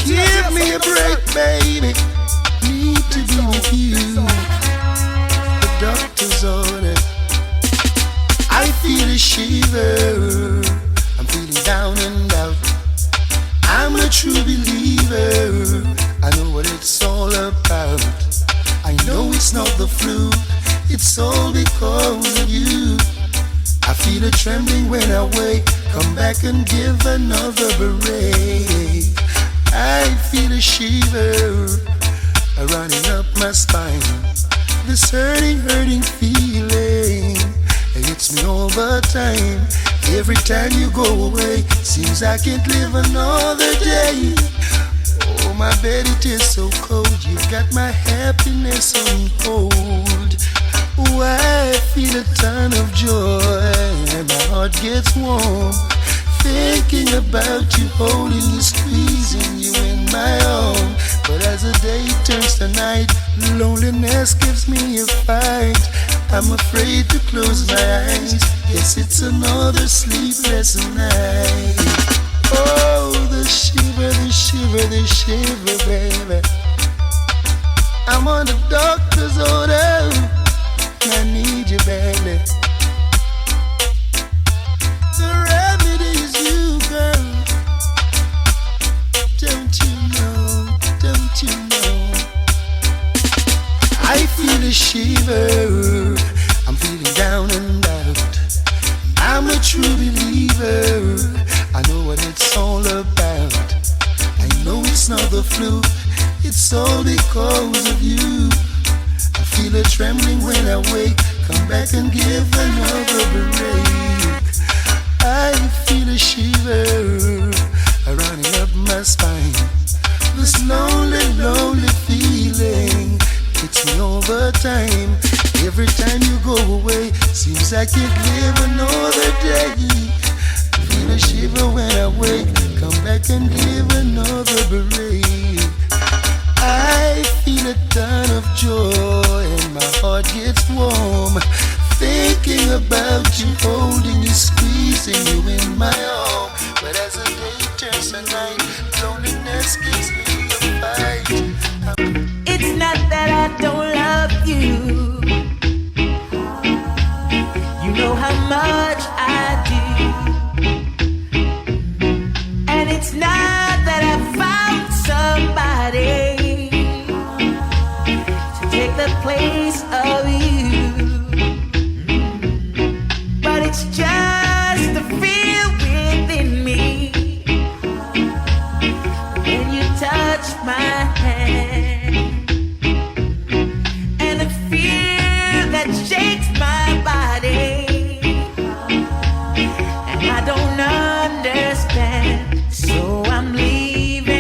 Give me a break, baby. Need to be with you. The doctor's order. I feel a shiver. I'm feeling down and out. I'm a true believer. I know what it's all about. I know it's not the flu. It's all because of you. I feel a trembling when I wake. Come back and give another break. I feel a shiver running up my spine. This hurting feeling, it hits me all the time. Every time you go away, seems I can't live another day. Oh, my bed, it is so cold. You got my happiness on hold. Oh, I feel a ton of joy and my heart gets warm. Thinking about you, holding you, squeezing you in my arm. But as the day turns to night, loneliness gives me a fight. I'm afraid to close my eyes. Yes, it's another sleepless night. Oh, the shiver, baby. I'm on the doctor's order. I need you badly. The remedy is you, girl. Don't you know? I feel a shiver. I'm feeling down and out. I'm a true believer. I know what it's all about. I know it's not the flu. It's all because of you. I feel a trembling when I wake. Come back and give another break. I feel a shiver running up my spine. This lonely feeling hits me all the time. Every time you go away, seems I can't live another day. I feel a shiver when I wake. Come back and give another break. I feel a ton of joy and my heart gets warm. Thinking about you, holding you, squeezing you in my arm. But as the day turns to night, loneliness gives me a fight. It's not that I don't love you. You know how much I do. And it's not that I found somebody to take the place of you. But it's just the feel within me when you touch my hand, and the fear that shakes my body, and I don't understand, so I'm leaving.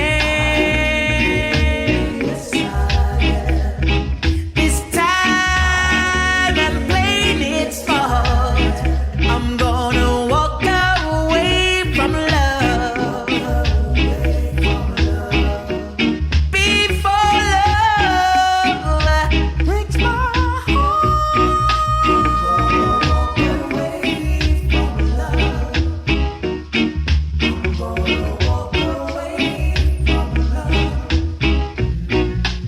This time I'm playing it smart. I'm gonna walk away from love before love breaks my heart. Walk away from love. I'm gonna walk away from love.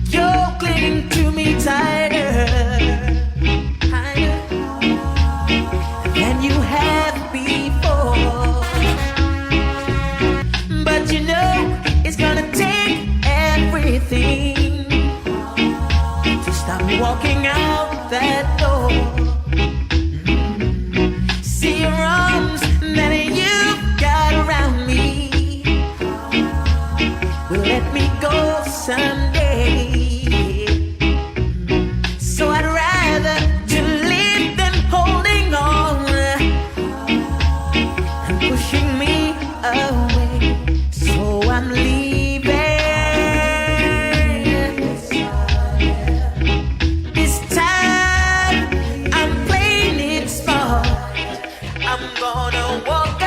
You're clinging to me tighter than you have before. But you know it's gonna take everything to stop me walking out that door. See your arms that you've got around me will let me go someday. So I'd rather to live than holding on and pushing me away. So I'm leaving. This time I'm playing it smart. I'm gonna walk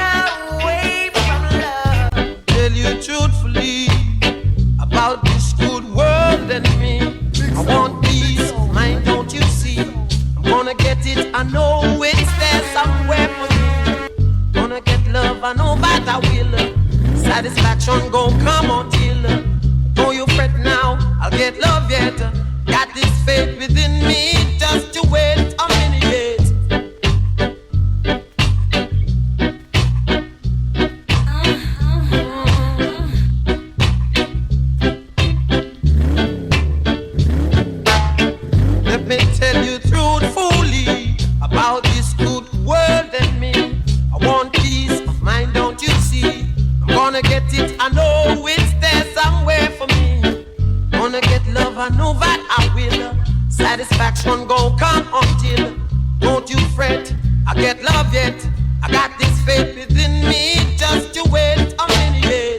away from love. Tell you truthfully about this good world and me. I want peace of mind, don't you see? I'm gonna get it, I know it's there somewhere for me. Gonna get love, I know that I will. Satisfaction gon' come until get love yet. Got this faith within me just to wait a minute. Let me tell you truthfully about this good world and me. I want peace of mind, don't you see? I'm gonna get it, I know it's there somewhere for me. Gonna get love, I know that I will. Satisfaction gon' come until. Don't you fret, I get love yet. I got this faith within me just to wait a minute.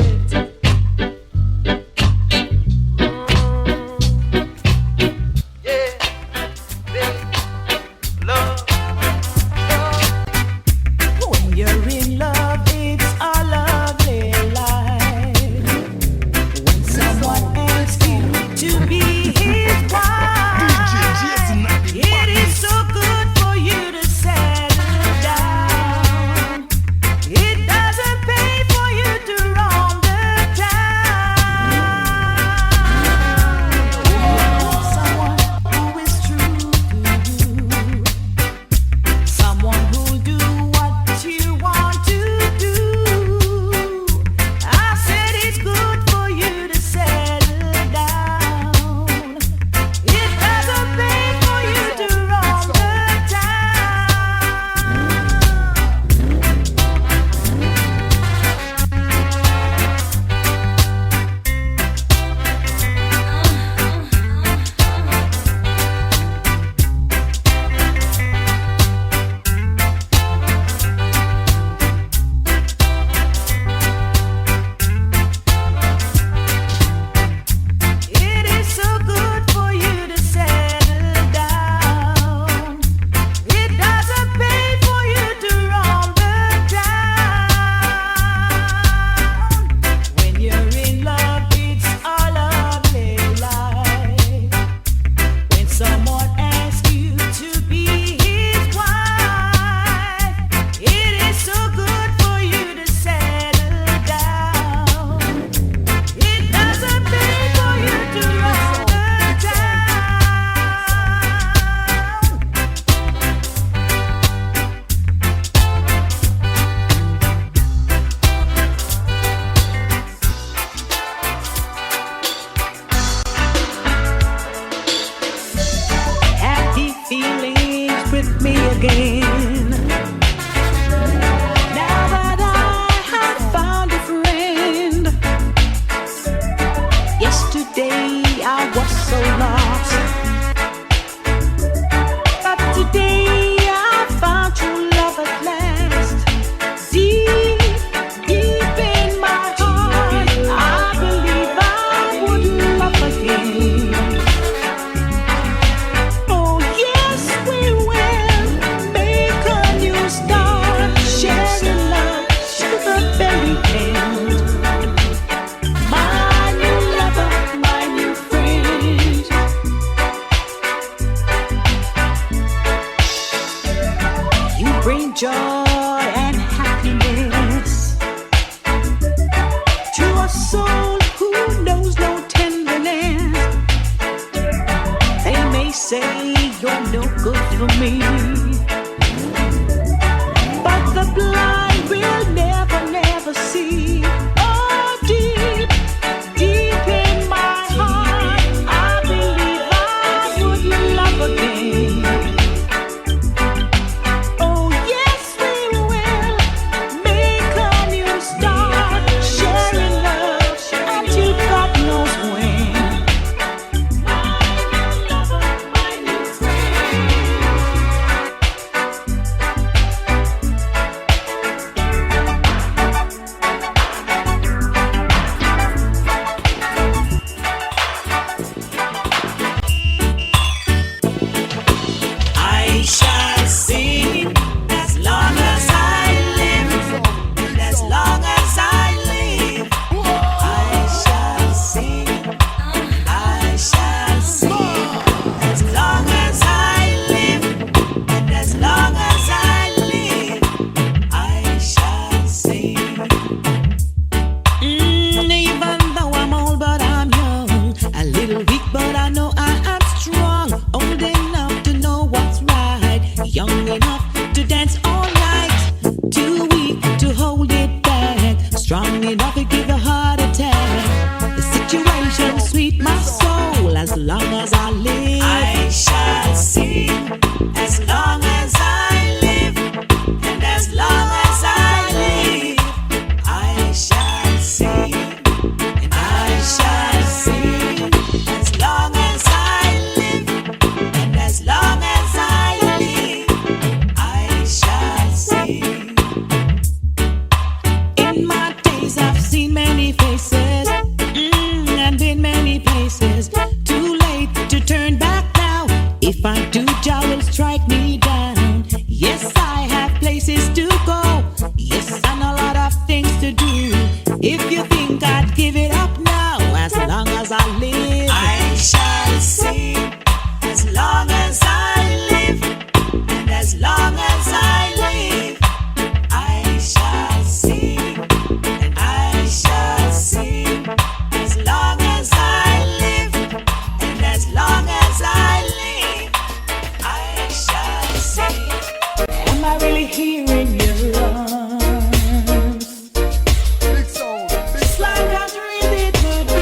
enough to give a heart attack. The situation sweet my soul. As long as I live, I shall sing. As long as I live, and as long as I live, I shall sing, and I shall sing. As long as I live, and as long as I live, I shall sing. In my days I've seen many faces, and been many places. Too late to turn back now. If I do, Jah will strike me down. Yes, I have places to go. Yes, and a lot of things to do. If you think I'd give it up now, as long as I live, I shall sing. As long as I live, and as long as I live, I shall sing, and I shall sing. As long as I live, and as long as I live, I shall sing. Am I really hearing your arms? Just like I dreamed it would be.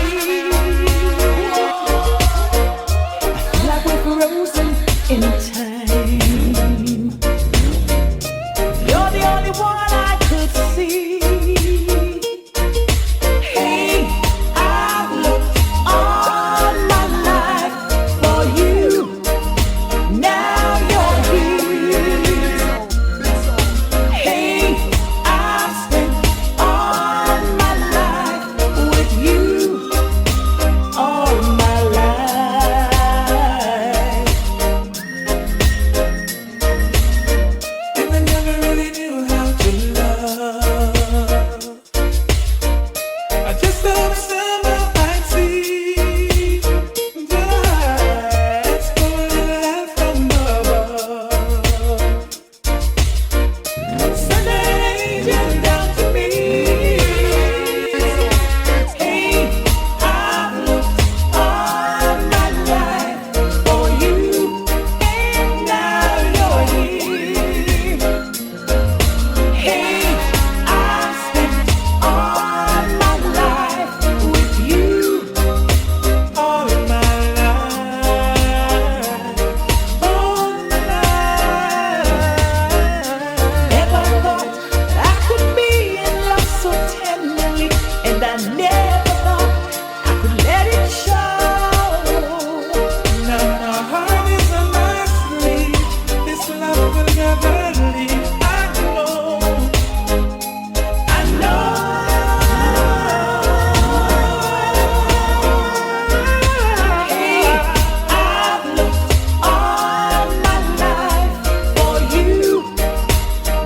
I feel like we're frozen in time. You're the only one I could see. Hey, I've looked all my life for you. Now you're here. Hey, I've spent all my life with you. All my life. And I never really knew how to love. I just thought of someone I'd see. That's for life from above. Send an angel down to me. Hey, I've looked all my life for you, and now you're here. Hey, I've spent all my life with you, all my life, all my life. Never thought I could be in love so tenderly, and I never thought I could let it show. Now my heart is a nice sleep. This love will never leave. I know. Hey, I've looked all my life for you.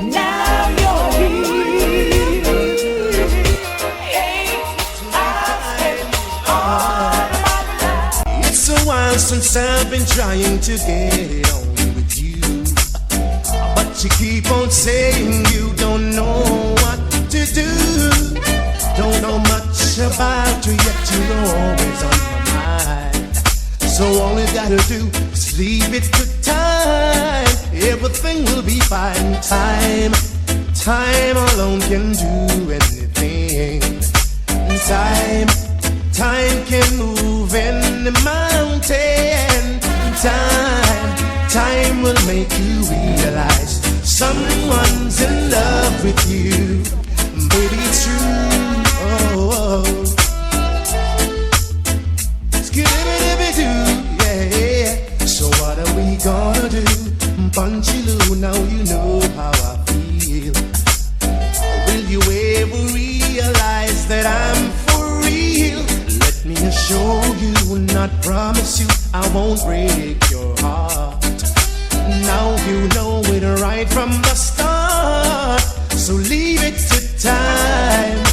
Now you're here. Hey, I've spent all my life. It's a while since I've been trying to get on with you, but you keep on saying you don't know what to do. Don't know much about you, yet you're always on my mind. So all you gotta do is leave it to time. Everything will be fine. Time alone can do anything. Time can move any mountain. Time will make you realize someone's in love with you. Baby, it's true. Oh. Skidibidibidoo, yeah. So what are we gonna do? Punchiloo, now you know how I feel. Will you ever realize that I'm for real? Let me assure you, not promise you, I won't break your heart. Now you know it right from the start. So leave it to time.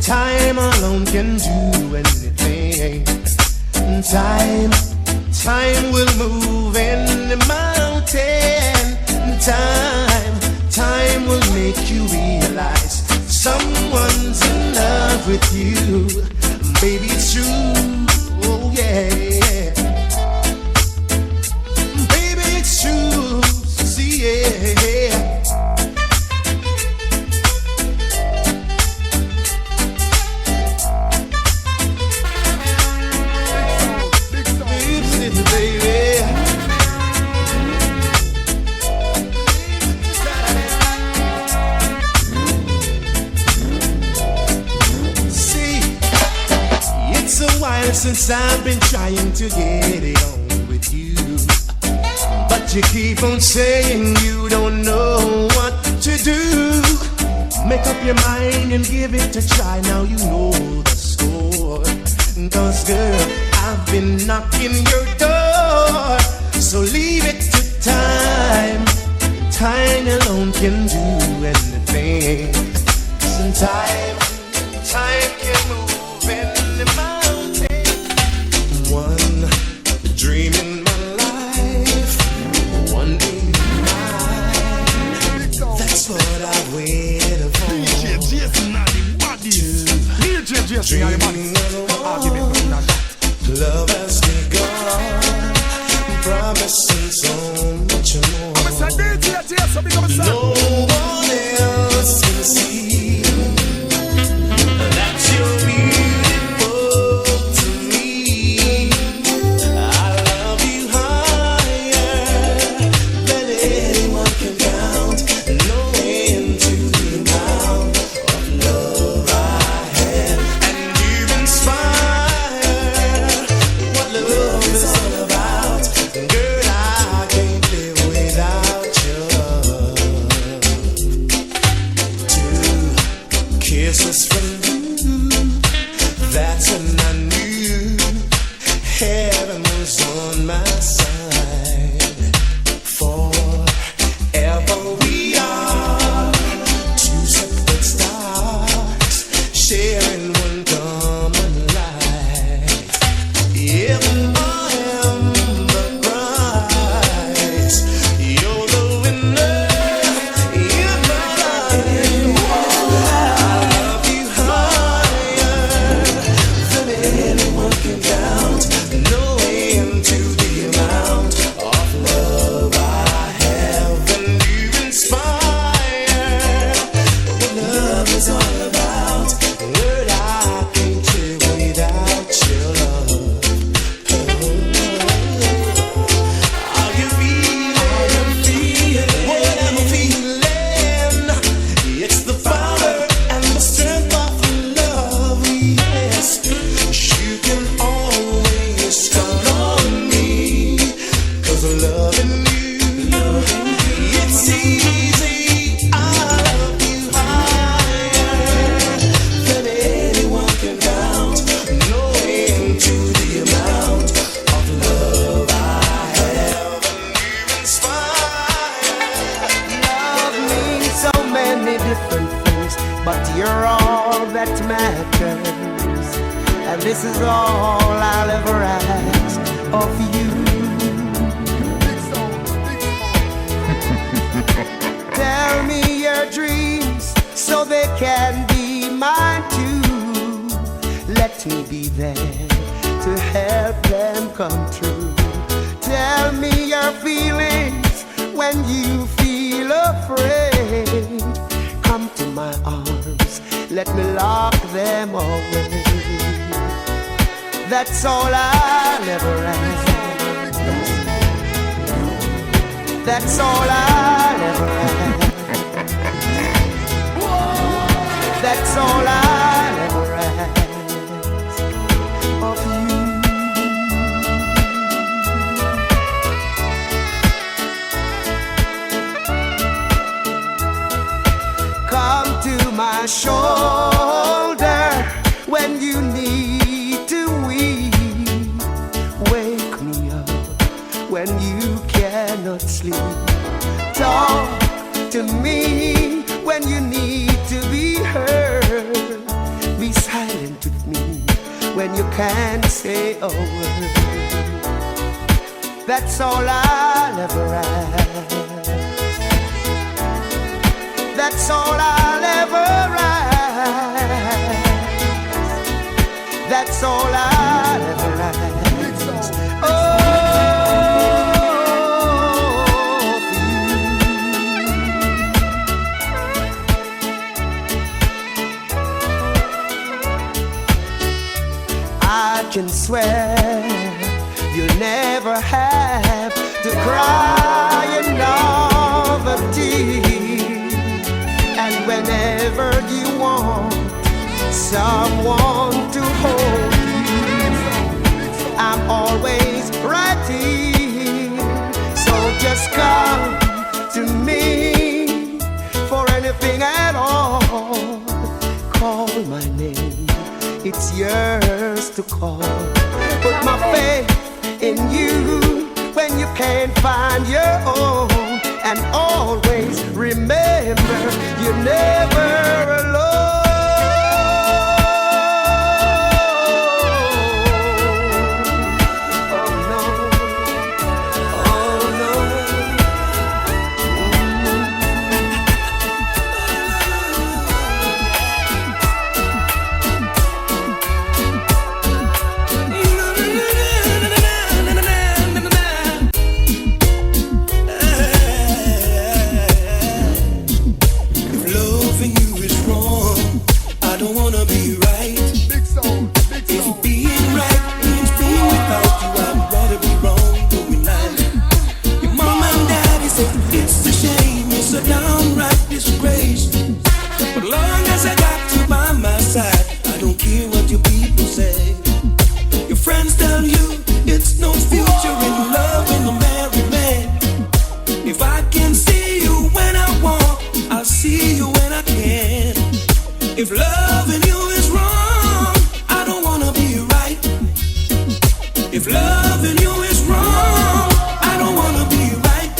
Time alone can do anything. Time will move any mountain. Time will make you realize someone's in love with you. Baby, it's true. Oh yeah. Baby, it's true. See, yeah. while since I've been trying to get it on with you, but you keep on saying you don't know what to do. Make up your mind and give it a try. Now you know the score. 'Cause girl, I've been knocking your door, so leave it to time. Time alone can do anything. Some time can move any mountain. One dream in my life, one in mine. That's what I waited for. Dreaming love has begun, promising so much more. No one else can see that you're beautiful to me. I love you higher than anyone can count. No end to the amount of love I have, and you inspire what love is all about. Girl, I can't live without your love. Two kisses from you, that's when I knew heaven was on my side. Forever we are two separate stars, sharing one common life. If I am the prize, you're the winner. If I love you higher than anyone can count. No end to the amount of love I have, and you inspire what love is all about. Girl, I can't live without your love. Are you feeling what I'm feeling? It's the power and the strength of love, yes. You can always count on me, 'cause loving you, it's easy. I love you higher than anyone can count. No end to the amount of love I have, and you inspire. Love means so many different things, but you're all that matters. And this is all I'll ever ask of you. Tell me your dreams so they can be mine too. Let me be there to help them come true. Tell me your feelings when you feel afraid. Come to my arms, let me lock them away. That's all I'll ever ask. That's all I'll ever ask. That's all I'll ever ask of you. Come to my shoulder when you need to weep. Wake me up when you cannot sleep. Talk to me when you need to be heard. Be silent with me when you can't say a word. That's all I'll ever ask. That's all I'll ever ask. That's all I'll ever ask. Oh, for you. I can swear you'll never have to cry another tear. And whenever you want someone to hold you, it's yours to call. Put my faith in you when you can't find your own, and always remember you're never alone. If loving you is wrong, I don't wanna be right. If loving you is wrong, I don't wanna be right.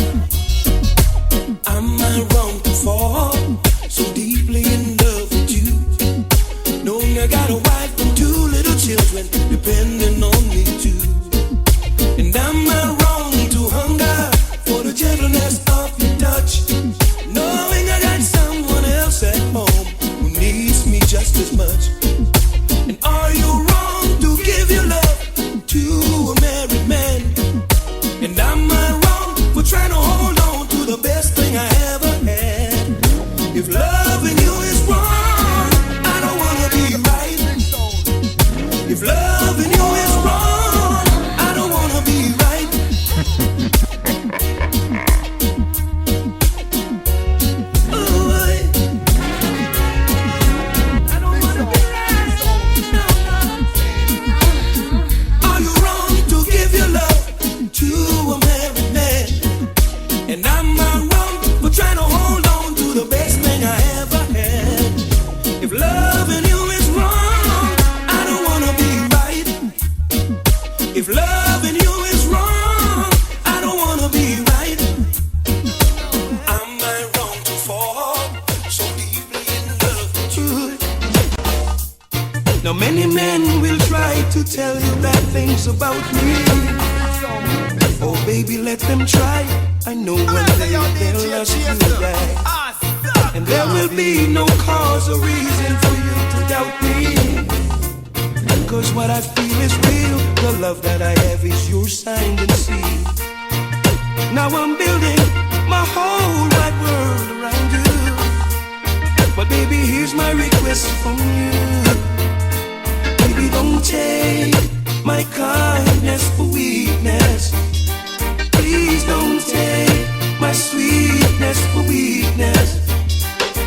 Am I wrong to fall so deeply in love with you, knowing I got a wife and 2 little children depending on me too? And am I wrong to hunger for the gentleness of your touch, knowing I got someone else at home who needs me just as much? And are you wrong to give your love to a married man? And am I wrong for trying to hold on to the best thing I ever had? If loving you is wrong, I don't wanna be right. If loving you is wrong, I don't wanna be right. If loving you is wrong, I don't wanna be right. Am I wrong to fall so deeply in love with you? Now many men will try to tell you bad things about me. Oh baby, let them try. I know one day they'll ask you right. And there will be no cause or reason for you to doubt me, cause what I feel is real. The love that I have is your signed and sealed. Now I'm building my whole wide world around you, but baby, here's my request from you. Baby, don't take my kindness for weakness. Please don't take my sweetness for weakness.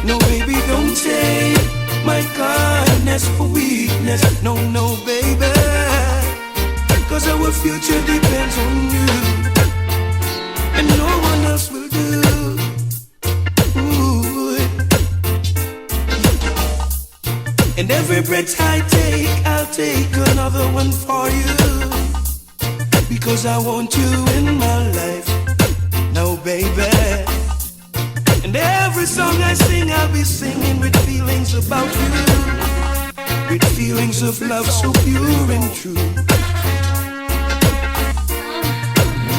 No, baby, don't take my kindness for weakness. No, no, baby, cause our future depends on you, and no one else will do. Ooh. And every breath I take, I'll take another one for you, because I want you in my life now, baby. And every song I sing, I'll be singing with feelings about you, with feelings of love so pure and true.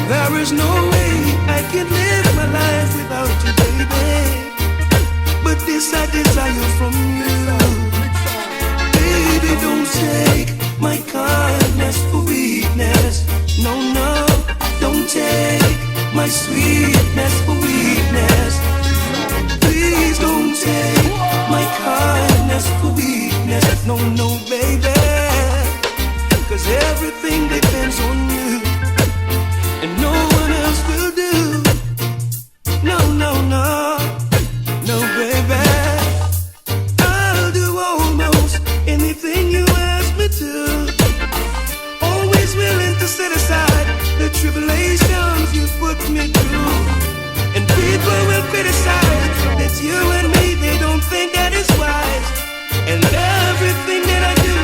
There is no way I can live my life without you, baby, but this I desire from you. Baby, don't take my kindness for weakness. No, no, don't take my sweetness for weakness. Please don't take my kindness for weakness. No, no, baby, cause everything depends on you, and no one else will do. No, no, no, no, baby, I'll do almost anything you ask me to. Always willing to set aside the tribulations you put me through. And people will criticize that you and me, they don't think that is wise. And everything that I do,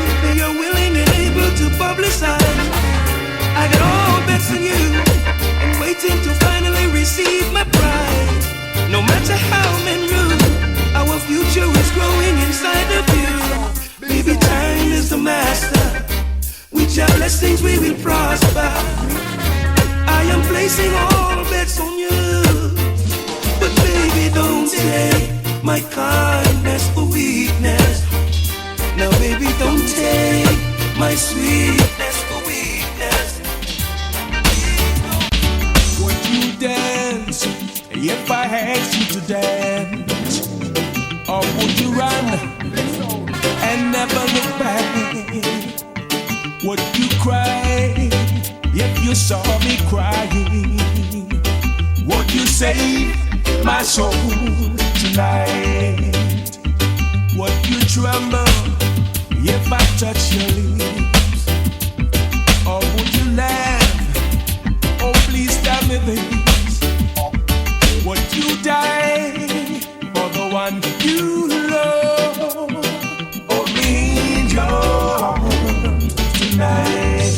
we will prosper. I am placing all bets on you, but baby, don't take my kindness for weakness. Now, baby, don't take my sweetness for weakness. Would you dance if I asked you to dance? Or would you run and never look back? Would you cry if you saw me crying? Would you save my soul tonight? Would you tremble if I touch your lips? Or would you laugh? Oh, please tell me this. Would you die for the one you love? Hold me in your arms tonight.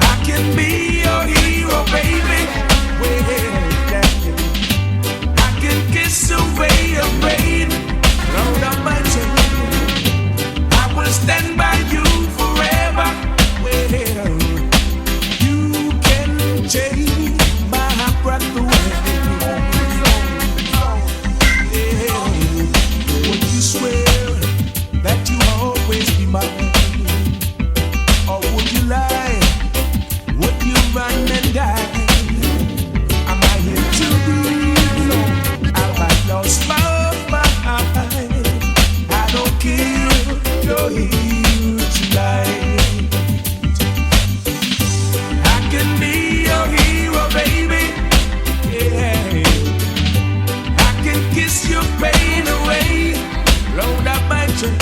I can be your hero, baby. I can kiss away your pain, round up my chain. I will stand by you forever. Well, you can take my breath away. Yeah. Would you swear that you always be mine? Or would you lie? Would you run and die? Am I here to be? Have I lost my mind? I don't care, you're here tonight. I can be your hero, baby. Yeah. I can kiss your pain away, load up my chain.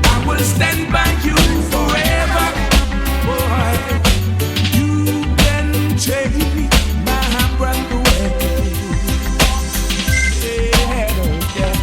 I will stand by you forever. Boy, you can take my breath away. Yeah, yeah.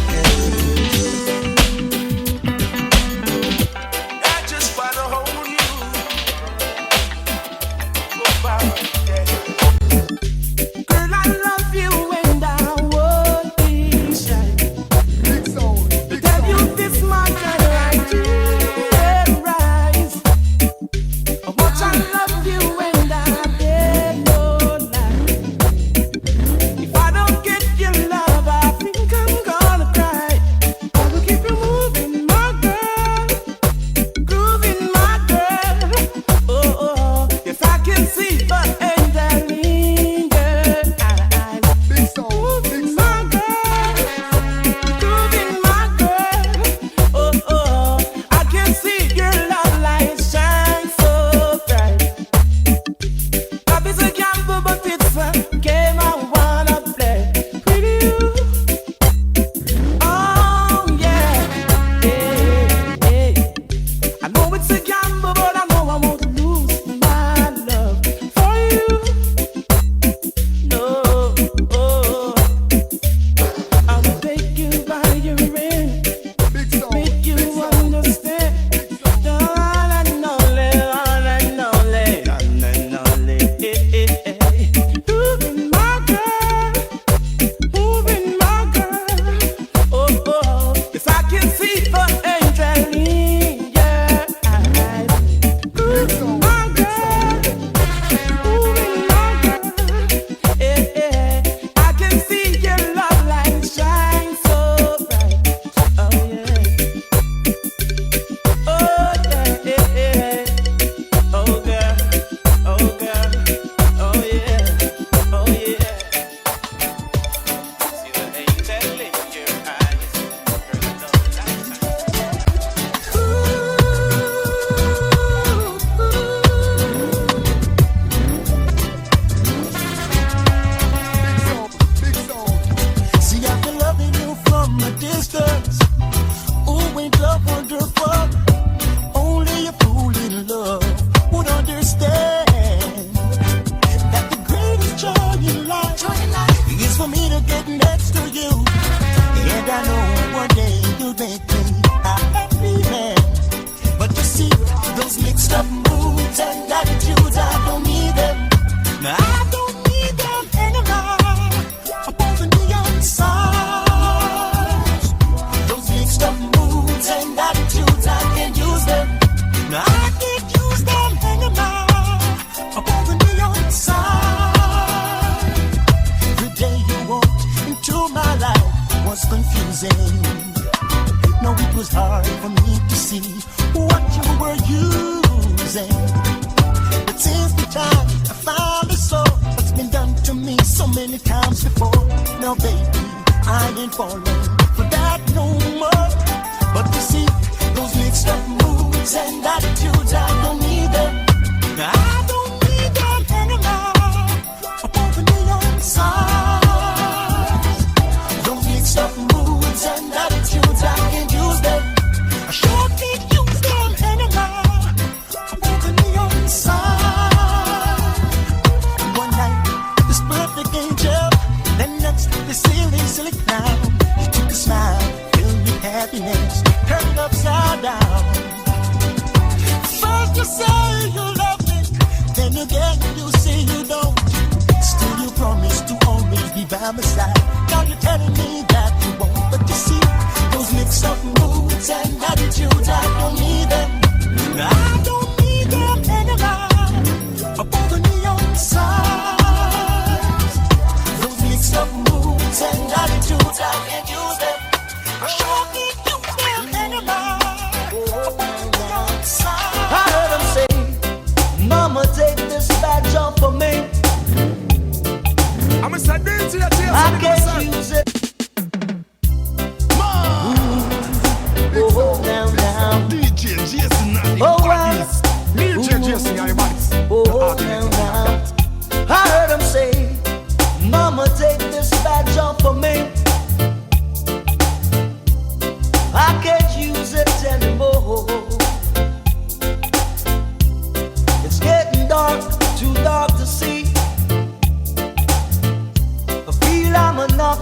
hard for me to see what you were using. But since the time I finally saw what's been done to me so many times before, now baby, I ain't falling for that no more. But you see, those mixed up moods and attitudes, I don't need them. I don't need them anymore. Above the neon signs, those mixed up moods and attitudes, I can't use them. I sure can't use them anymore. Above the neon signs. One night, this perfect angel, then next, this silly clown. You took a smile, filled with happiness, turned upside down. First you say you love me, then again you say you don't. Still you promise to always be by my side. Now you're telling me that you won't. But you see, those mixed up moods and attitudes, I don't need them. I don't need them anymore. Above the neon signs, those mixed up moods and attitudes, I can't use them. I sure can't use them anymore. Above the neon signs. I heard him say, Mama, take this badge off for me. I'm a sad day to your tears. I can't use it. Oh, down, down. DJ Jason, not the Oh, bodies. DJ Jason, your bodies. Oh, down, down. I heard him say, Mama, take this badge off for me. I can't use it anymore. It's getting dark, too dark to see. I feel I'm a knock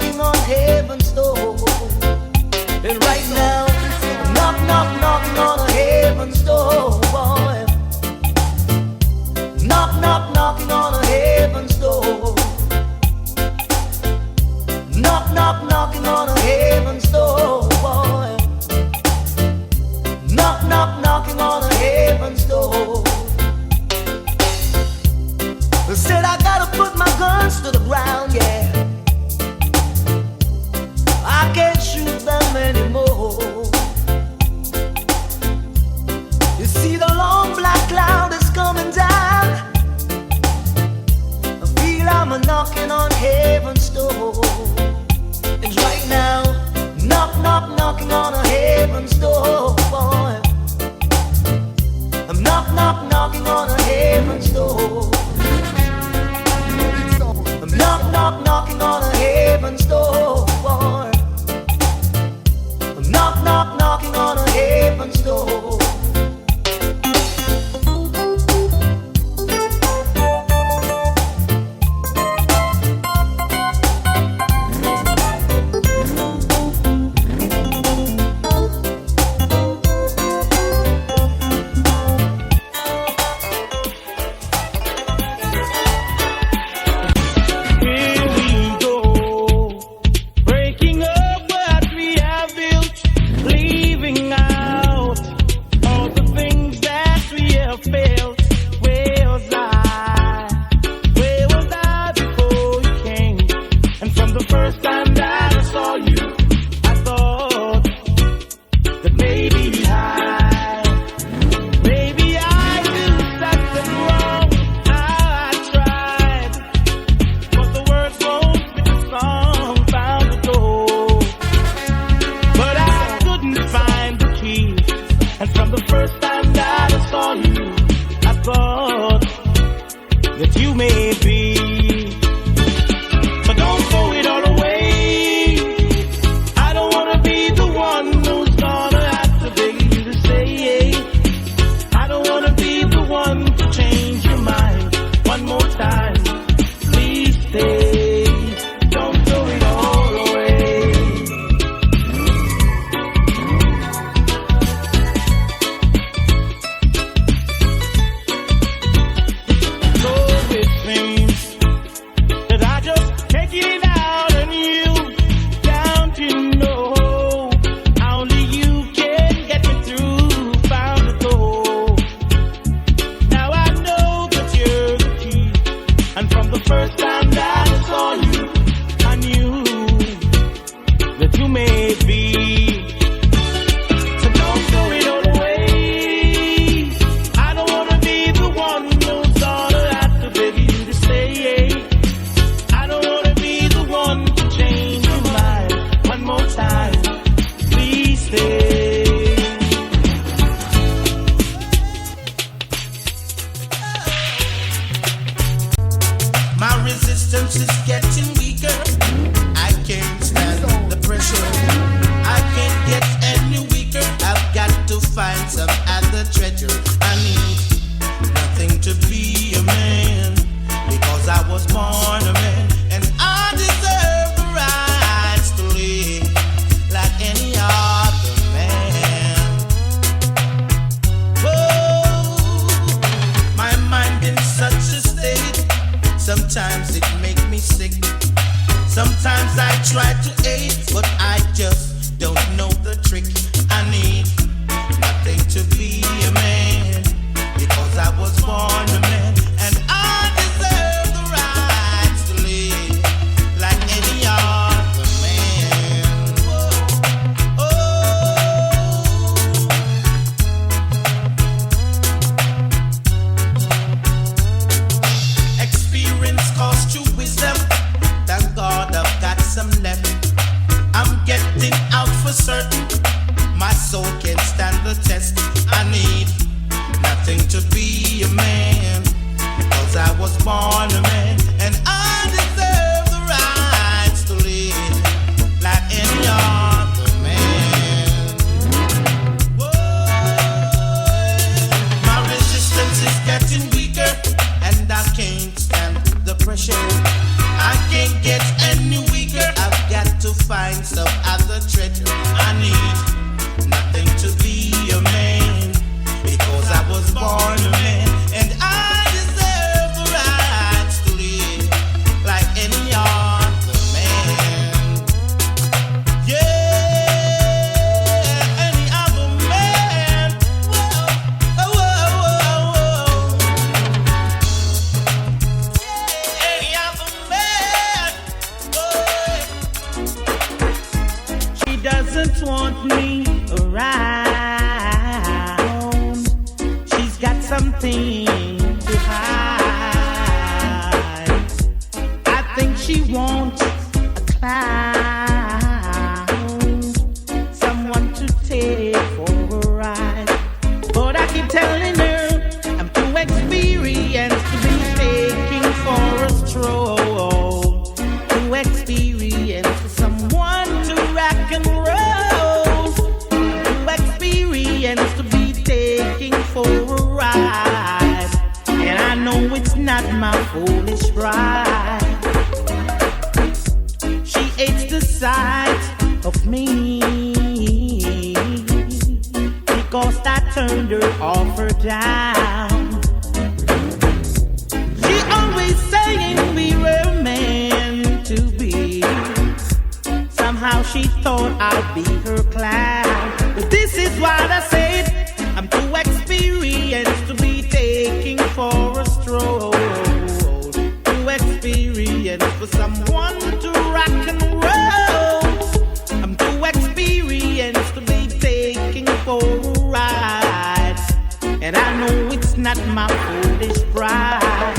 to find some other treasure. I need nothing to be a man, because I was born a man, and I deserve the rights to live like any other man. Oh, my mind in such a state, sometimes it makes me sick. Sometimes I try to aid, but I just don't know the trick. I need nothing to be a man, because I was born a man, and I deserve the rights to live like any other man. Oh, oh. Experience costs you wisdom. Thank God I've got some left. I'm getting out for certain. My soul can stand the test. I need nothing to be a man, because I was born a man, and I deserve the rights to live like any other man. Whoa. My resistance is getting weaker, and I can't stand the pressure. I can't get any weaker. I've got to find some other treasure. I need nothing to be a man, because I was born a man, and I deserve the rights to live like any other man. Yeah, any other man. Whoa, whoa, whoa, whoa. Any other man. Whoa. She doesn't want me around. She's got something to hide. I think she wants a clown, someone to take for a ride. But I keep telling her I'm too experienced to be taking for a stroll. Too experienced for someone to rock and roll. To be taking for a ride, and I know it's not my foolish pride. She hates the sight of me, because I turned her off her down. She always saying we were meant to be. Somehow she thought I'd be her clown. But this is what I said. I'm too experienced to be taking for a stroll. Too experienced for someone to rock and roll. I'm too experienced to be taking for a ride, and I know it's not my foolish pride.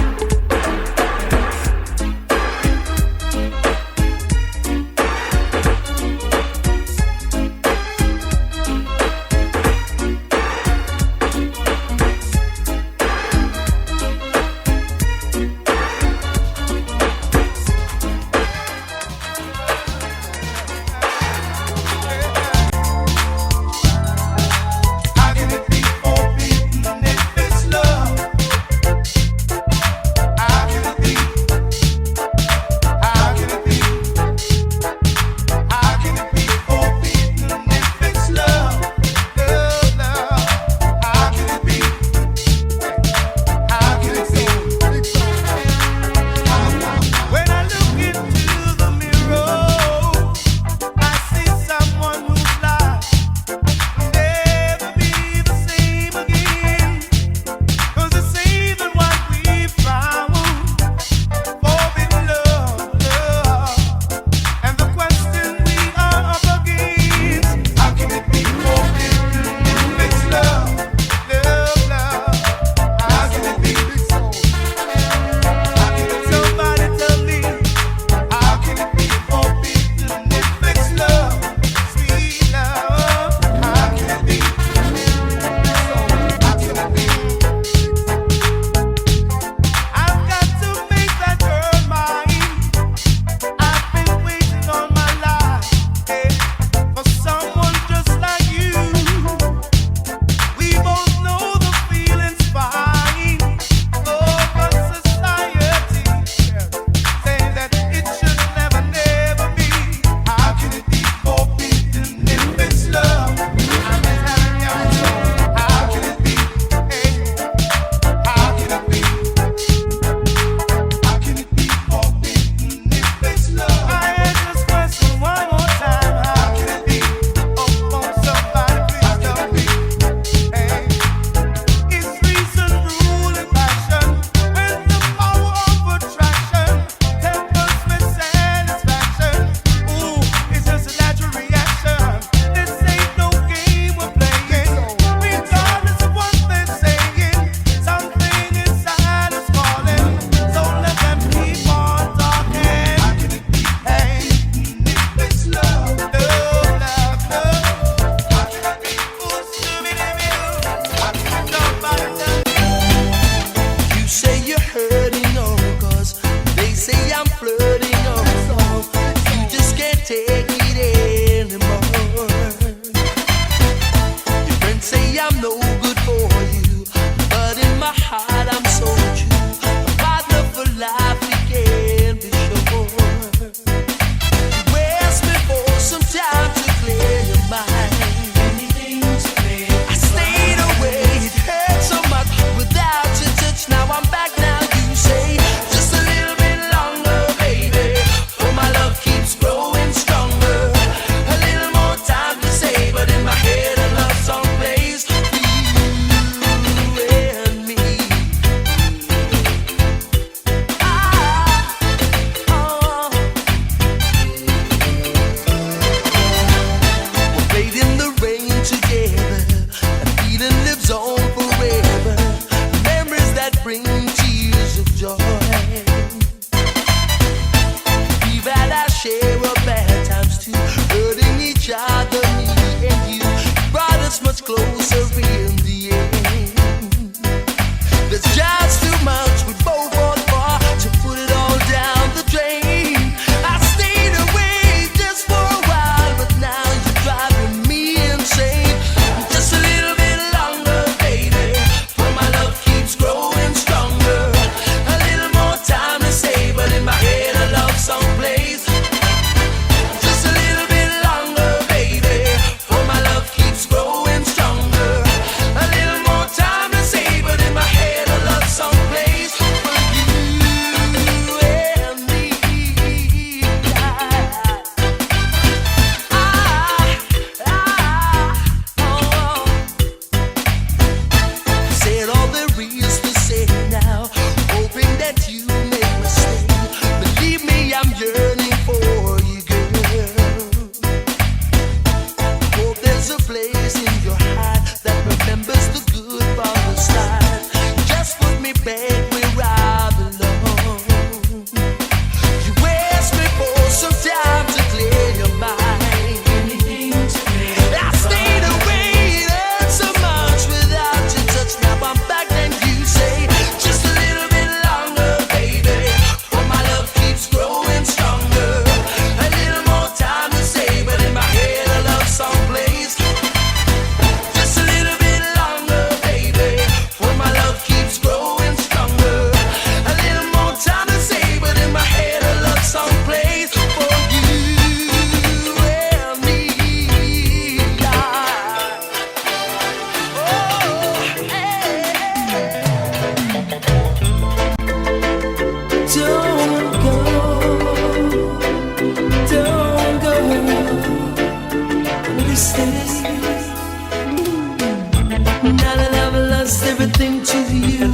lost everything to you.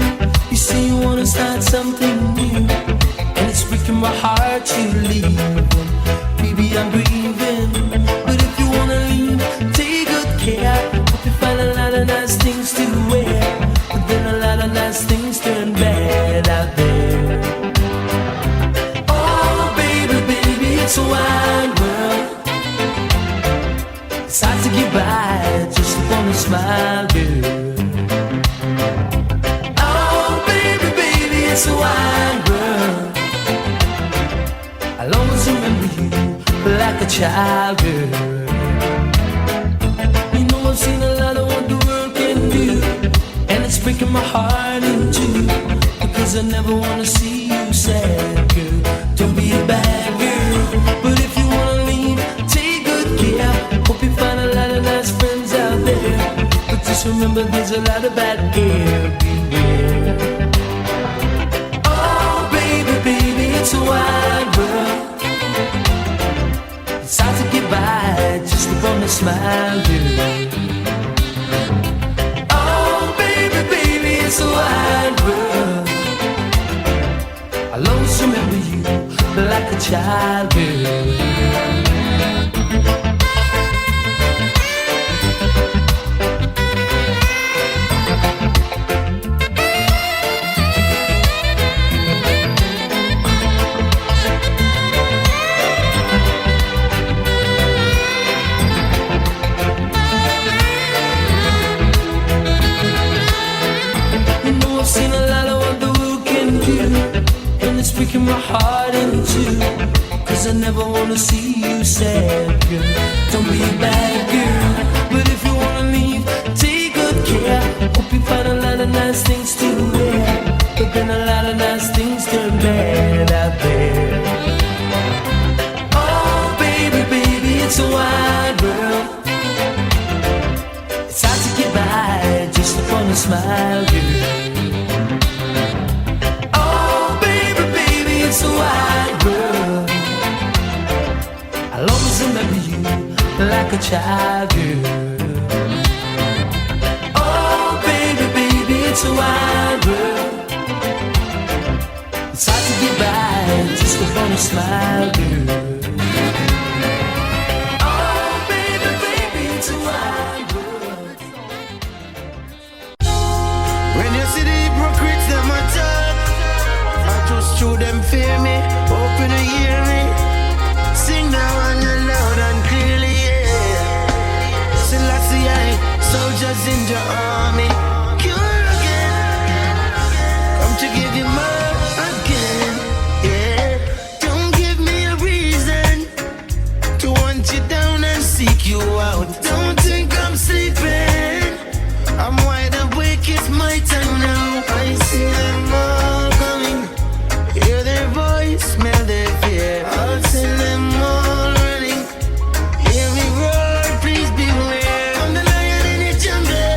You say you wanna start something new, and it's breaking my heart to leave. Baby, I'm grieving, but if you wanna leave, take good care. Hope you find a lot of nice things to wear, but then a lot of nice things turn bad out there. Oh, baby, baby, it's a wide world. It's hard to get by just upon a smile, girl. Oh, baby, baby, it's a wide world. I'll always remember you like a child, girl. You know I've seen a lot of what the world can do, and it's breaking my heart in two, because I never wanna see you sad, girl. Don't be a bad girl, but if you wanna leave, take good care. Hope you find a lot of nice friends out there, but just remember there's a lot of bad air everywhere. Oh, baby, baby, it's a wide world. It's hard to get by just upon a smile, girl. Oh, baby, baby, it's a wide world. I'll always remember you like a child, girl. Breaking my heart in two, cause I never wanna see you sad, girl. Don't be a bad girl, but if you wanna leave, take good care. Hope you find a lot of nice things to wear, but then a lot of nice things turn bad out there. Oh, baby, baby, it's a wide world. It's hard to get by just upon a smile, girl. It's a wide world. I'll always remember you like a child, girl. Oh, baby, baby, it's a wide world. It's hard to get by just upon a smile, girl. Oh, baby, baby, it's a wide world. When you see the hypocrites, them a talk, just through them fear me, open to hear me. Sing now and loud and clearly, yeah. Selassie, soldiers in your army. Cure again, come to give you more again, yeah. Don't give me a reason to want you down and seek you out. Don't think I'm sleeping, I'm wide awake, it's my time now. I see them all coming, hear their voice, smell their fear. I'll send them all running. Hear me roar, please beware. I'm the lion in the jungle.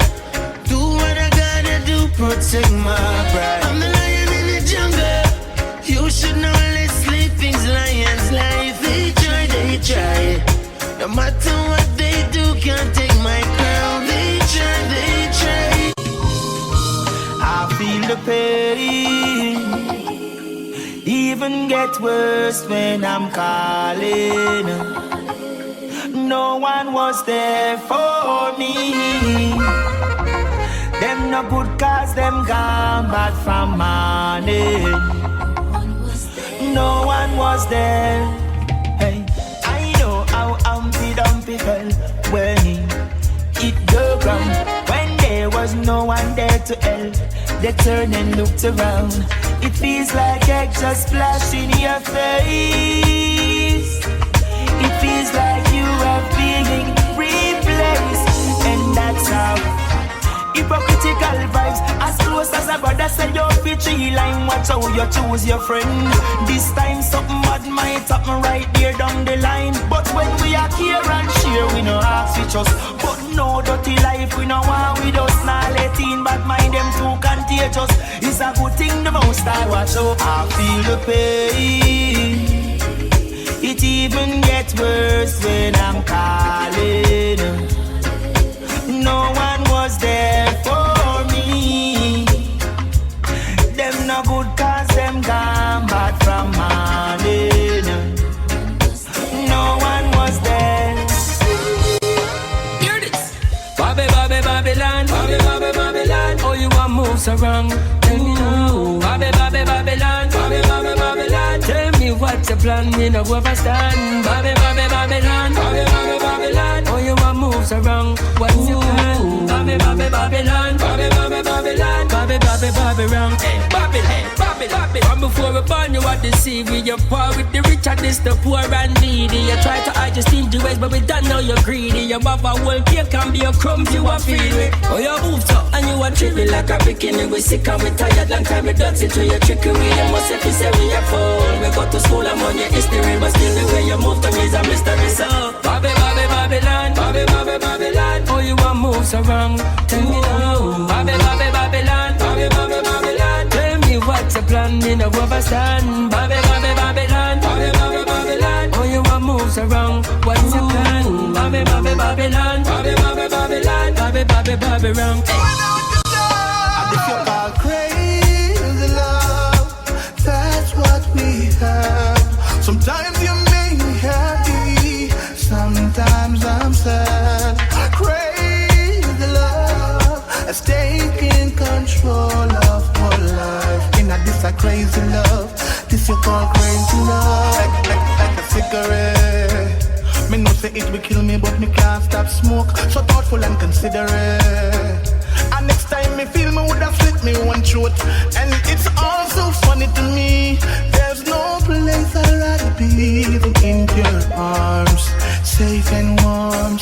Do what I gotta do, protect my pride. I'm the lion in the jungle. You should know let's sleeping's lion's life. They try. No matter what they do, can't take my crown. They try. I feel the pain. Even get worse when I'm calling. No one was there for me. Them no good cause them gone back from morning. No one was there. Hey, I know how Humpty Dumpty felt when it go wrong. When there was no one there to help, they turned and looked around. It feels like egg just splashed in your face. It feels like you are being replaced, and that's how hypocritical vibes. As close as a brother said, you're bitchy line. Watch how you choose your friend. This time something bad might happen right there down the line. But when we are here and share, we no ask each us. But no dirty life, we no want with us. Now let in bad mind, them too contagious. It's a good thing the most I watch out. I feel the pain. It even gets worse when I'm calling. No one was there for me. move so wrong? Tell me now. Babylon. Tell me what's your plan, me no overstand. Babylon. Oh, you want move so wrong? What's your plan? Babylon. From before we born, you are deceived. You're poor with the rich and this the poor and needy. You try to hide your stingy ways, but we don't know you're greedy. Your mother will cake can be a crumbs you are feed with. Oh, you moved up and you are treated like a bikini. We sick and we tired, long time we dance into your trickery. You must have to say we are full. We go to school, I'm on your history, but still the way you move to me is a mystery. So, Babylon. Oh, you want move so wrong? Tell me now. Babylon. Tell me what's your plan, you know overstand. Babylon. Oh, you want move so wrong? What's your plan? Babylon. And if you call crazy love, that's what we have. Sometimes you make me happy, sometimes I'm sad. Crazy love has taken control of my life. In a this a crazy love, this you call crazy love. Like a cigarette. Me know say it will kill me, but me can't stop smoke. So thoughtful and considerate. And next time me feel me woulda slit me one throat. And it's all so funny to me. There's no place I'd rather be than in your arms. Safe and warm.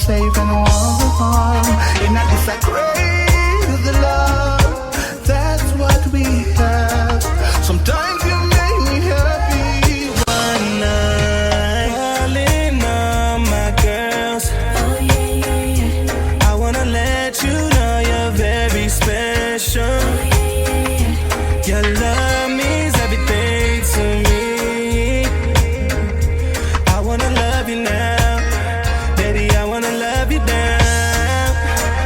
In a this a crazy love, that's what we have. Sometimes you make me happy. One night, calling all my girls. Oh yeah. I wanna let you know you're very special. Oh yeah. Your love means everything to me. I wanna love you now, baby. I wanna love you now.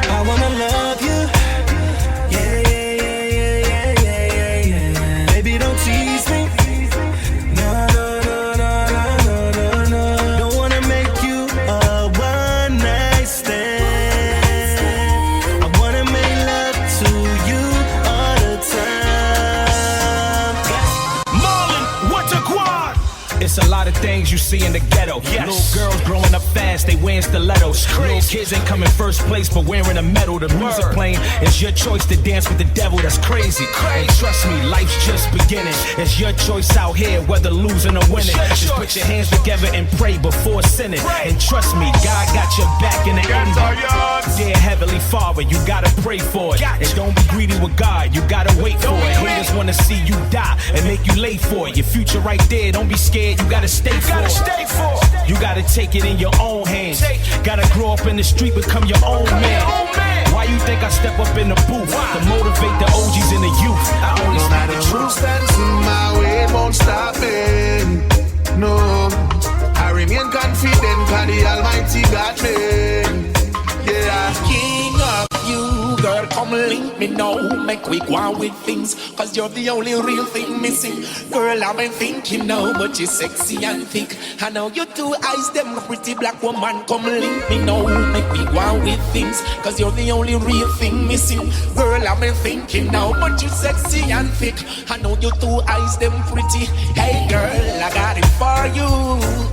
I wanna love you. Yeah. Baby, don't tease me. No. Don't wanna make you a one night stand. I wanna make love to you all the time. Marlon, what a quad! It's a lot of things you see in the ghetto. Yes. Little girls growing up fast, they wearing stilettos. Little kids ain't coming first place, but wearing a medal. The music playing, it's your choice to dance with the devil. That's crazy. And trust me, life's just beginning. It's your choice out here, whether losing or winning. Just put your hands together and pray before sinning. And trust me, God got your back in the end. Dear Heavenly Father, you gotta pray for it. And don't be greedy with God, you gotta wait for it. Haters wanna see you die and make you late for it. Your future right there, don't be scared, you gotta stay for it. You gotta take it in your own hands. Gotta grow up in the street, become your own man. Why you think I step up in the booth to motivate the OGs and the youth? I only stand the truth. Stands in my way, won't stop me. No, I remain confident, cause the Almighty got me. Yeah, King of you, girl, come link me now. Make we go on with things, cause you're the only real thing missing. Girl, I've been thinking now, but you're sexy and thick. I know you two eyes, them pretty black woman. Come link me now, make we go on with things, cause you're the only real thing missing. Girl, I've been thinking now, but you're sexy and thick. I know you two eyes, them pretty. Hey girl, I got it for you.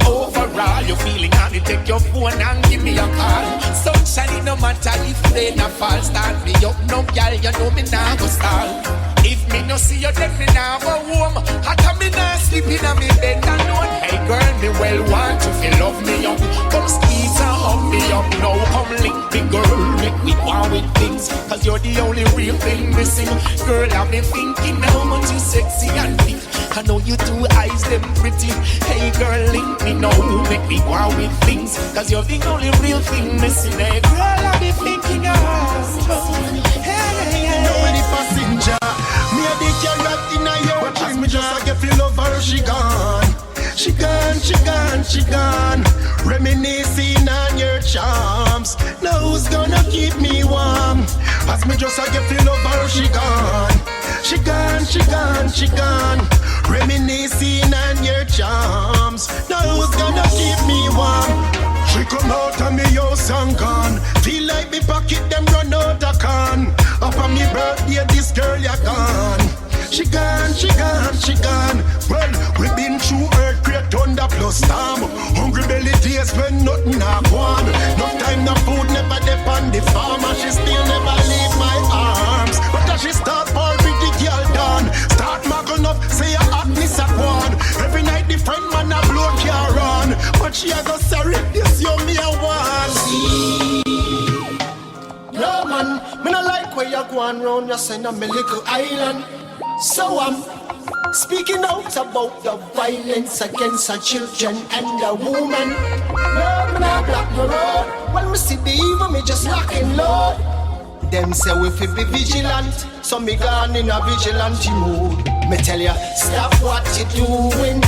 Overall, you're feeling honey, take your phone and give me a call. Sunshine, no matter if they not fall. Start me up, no girl, you know me now go stall. If me no see you, then me now go home. How come me not sleep in a me bed alone? Hey girl, me well want you feel love me up. Come squeeze and hug me up. Now come link me, girl, make we go on with things, cause you're the only real thing missing. Girl, I've been thinking how much you sexy and thick. I know you two eyes, them pretty. Hey girl, link me now, make me go on with things, cause you're the only real thing missing. Hey girl, I've been thinking hey. Nobody passenger. Me a the carrot in a your dream. Me just a get feel love her, she gone. She gone. Reminiscing on your charms. Now who's gonna keep me warm? As me just a get feel love her, she gone. She gone. Reminiscing on your charms. Now who's gonna keep me warm? She come out of me house and gone. Feel like me pocket them run out of can. Up on me birthday this this girl you're gone. She gone, she gone, she gone. Well, we been through earthquake, thunder plus storm. Hungry belly days when nothing a gone. No time, no food, never depend the farmer. She still never leave my arms. But as she start ball with the girl done, start mugging up, say her hotness a gone. Every night the friend man a blow car run. But she a go sorry, this you me a want. No man, me no like where you going round. You send a me little island. So I'm speaking out about the violence against our children and the woman. No, me not block the road. When me see the evil, me just locking load. Them say we fi be vigilant, so me gone in a vigilante mood. Me tell ya, stop what you doing.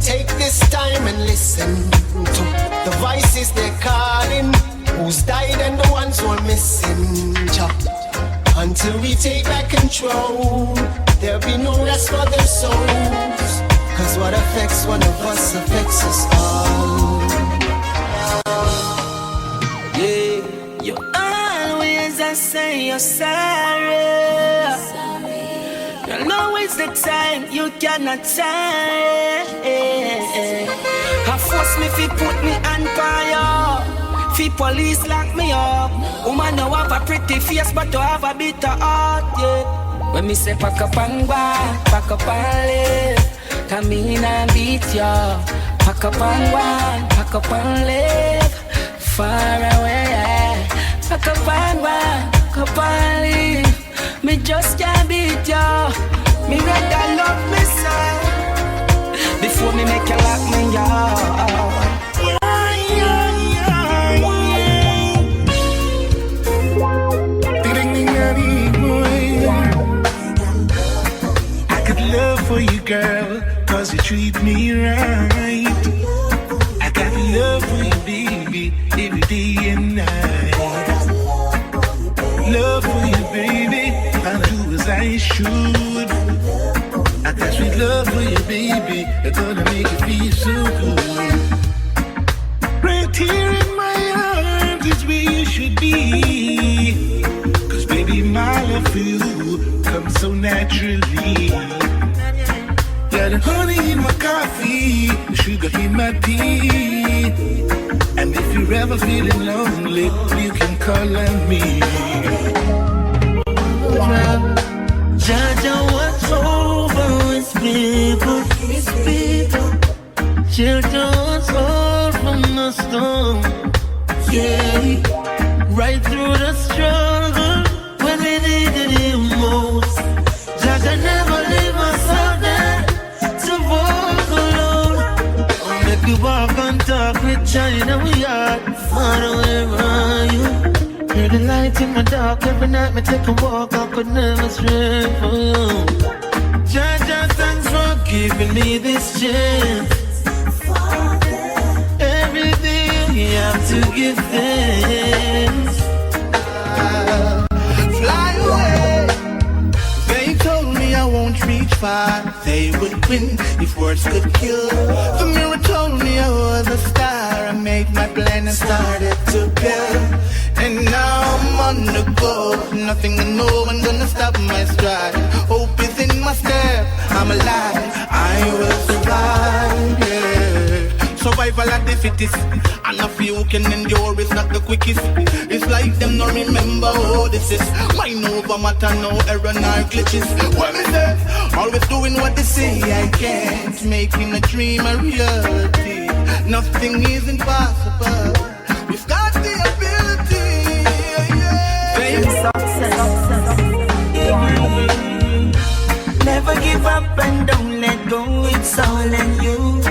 Take this time and listen to the voices they're calling. Who's died and the ones who are missing. Until we take back control, there'll be no rest for their souls. Cause what affects one of us affects us all. Yeah, you always say you're sorry. You know it's the time you cannot say. Force me fi put me on fire. Fi police lock me up. Woman no have a pretty face but to have a bitter heart, yeah. When me say pack up and go, pack up and live. Come in and beat ya. Pack up and go, pack up and live. Far away, yeah. Pack up and go, pack up and live. Me just can't beat ya. Me rather love me son before me make you lock me up. Love for you, girl, cause you treat me right. I got love for you, baby, every day and night. Love for you, baby, I'll do as I should. I got sweet love for you, baby, it's gonna make you feel so good. Right here in my arms is where you should be. Cause baby, my love for you comes so naturally. Got the honey in my coffee, the sugar in my tea. And if you're ever feeling lonely, you can call on me. Judge what's over his people, his people. Children what's over from the storm. Yeah, right through the struggle when we needed him most. Judge never leave us out there. We walk and talk with China, we are far away from you. You're the light in my dark, every night me take a walk, I could never stray from you. Jaja, thanks for giving me this chance. Every day you have to give thanks. Fly away. They told me I won't reach far. They would win if words could kill. The mirror told me I was a star. I made my plan and started to build. And now I'm on the go. Nothing I know I'm gonna stop my stride. Hope is in my step. I'm alive. I will survive. Yeah. Survival of the fittest. And a few can endure, it's not the quickest. It's like them not remember who this is. Mind over matter, no error, nor glitches. What me say? Always doing what they say. I can't making a dream a reality. Nothing is impossible. We've got the ability. Yeah. Never give up and don't let go. It's all in you.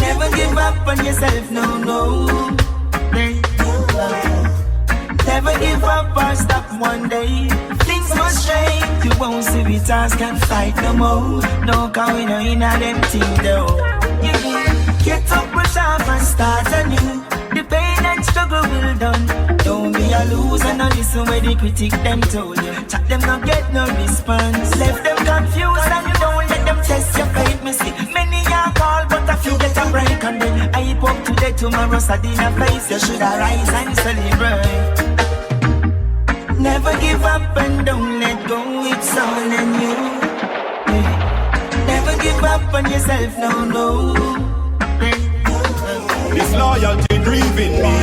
Never give up on yourself, no. Never give up or stop one day. Things must change. You won't see we task and fight no more. No, cause we know in a them thing though. Get up, brush off and start anew. The pain and struggle will done. Don't be a loser, no listen where the critic them told you. Chat them not get no response. Left them confused and you don't let them test your faith. Me see many are called but a few get a break. And then I up today tomorrow sad in a face. You should arise and celebrate. Never give up and don't let go, it's all in you. Never give up on yourself, no. This loyalty grieving me.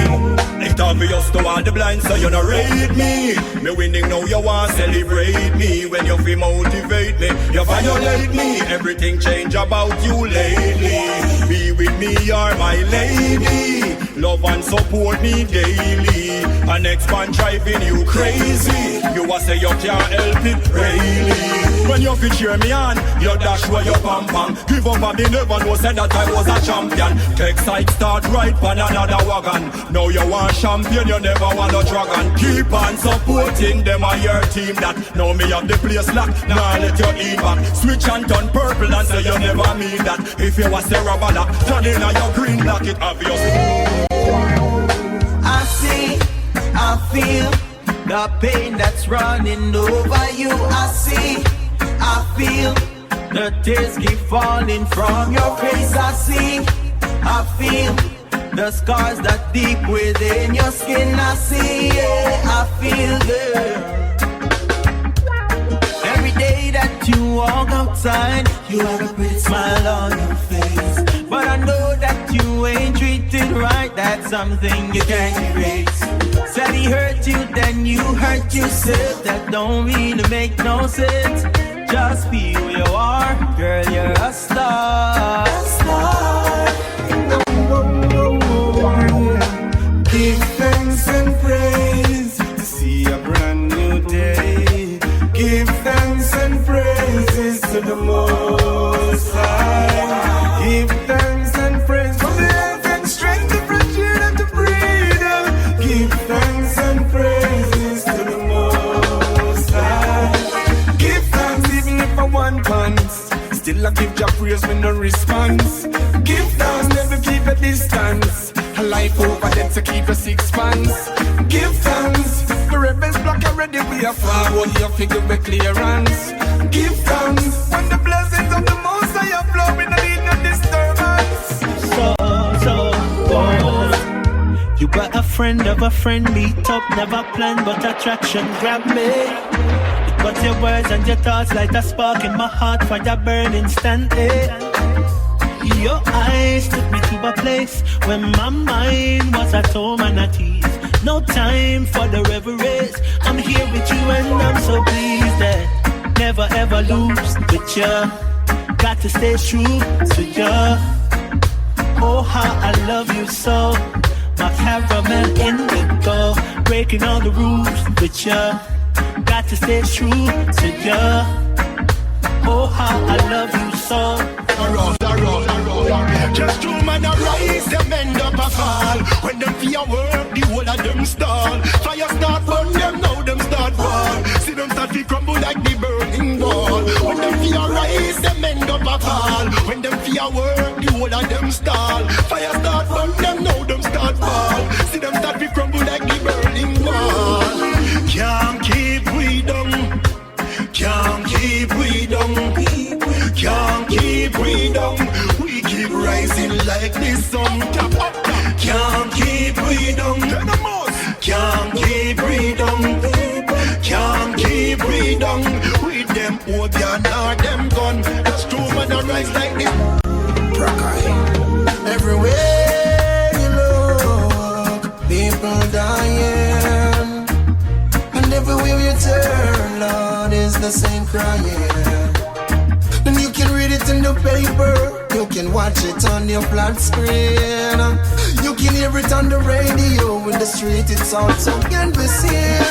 It's obvious to all the blind, so you don't rate me. Me winning now, you want to celebrate me. When you feel motivate me, you violate me. Everything change about you lately. Be with me, you're my lady. Love and support me daily. An ex-man driving you crazy. You a say you can't help it, really. When you fit cheer me on, you dash where you pam pam. Give up and me never know, said that I was a champion. Take side start right pan another wagon. Now you want champion, you never want a dragon. Keep on supporting them and your team that. Now me have the place locked, now let you in back. Switch and turn purple and say you never mean that. If you was Sarah Bala, turn in on your green black, it obvious. I see, I feel the pain that's running over you. I see, I feel the tears keep falling from your face. I see, I feel the scars that deep within your skin. I see, yeah, I feel good. Every day that you walk outside, you have a pretty smile on your face. But I know that you ain't treated right, that's something you can't erase. Said he hurt you, then you hurt yourself. That don't really make no sense. Just be who you are, girl, you're a star. A star. Give thanks and praise to see a brand new day. Give thanks and praises to the Most High. Give thanks and praise for the health and strength to freedom and to freedom. Give thanks and praises to the Most High. Give thanks even if I want pants. Still I give your praise with no response. Give thanks, never keep a distance. A life over them to keep a 6 pants. Give thanks, the rebels block already, we are forward, you figure with clearance. Give thanks, when the blessings of the Most High are flowing, I need no disturbance. You were a friend of a friend, meet up, never planned, but attraction grabbed me. But your words and your thoughts light a spark in my heart, fire burn instantly. Your eyes took me to a place where my mind was at home and at ease. No time for the reveries. I'm here with you and I'm so pleased that never ever lose with ya. Got to stay true to ya. Oh, how I love you so. My caramel indigo, breaking all the rules with ya. Got to stay true to ya. Oh, how I love you so. Just two man arise, them end up a fall. When them fear work, the whole of them stall. Fire start burn them, now them start fall. See them start to crumble like the burning wall. When them fear rise, them end up a fall. When them fear work, the whole of them stall. Fire start burn them, now them start fall. See them start to crumble like the burning wall. Can't keep we down. Can't keep we down. Can't keep we down. We keep rising like the sun. Can't keep we down. Can't keep we down. Can't keep we down. With them opium or them gun. That's true, man, I rise like this. Everywhere you look, people dying. And everywhere you turn, Lord, is the same crying. And you can read it in the paper. You can watch it on your flat screen. You can hear it on the radio. In the street it's also can be seen.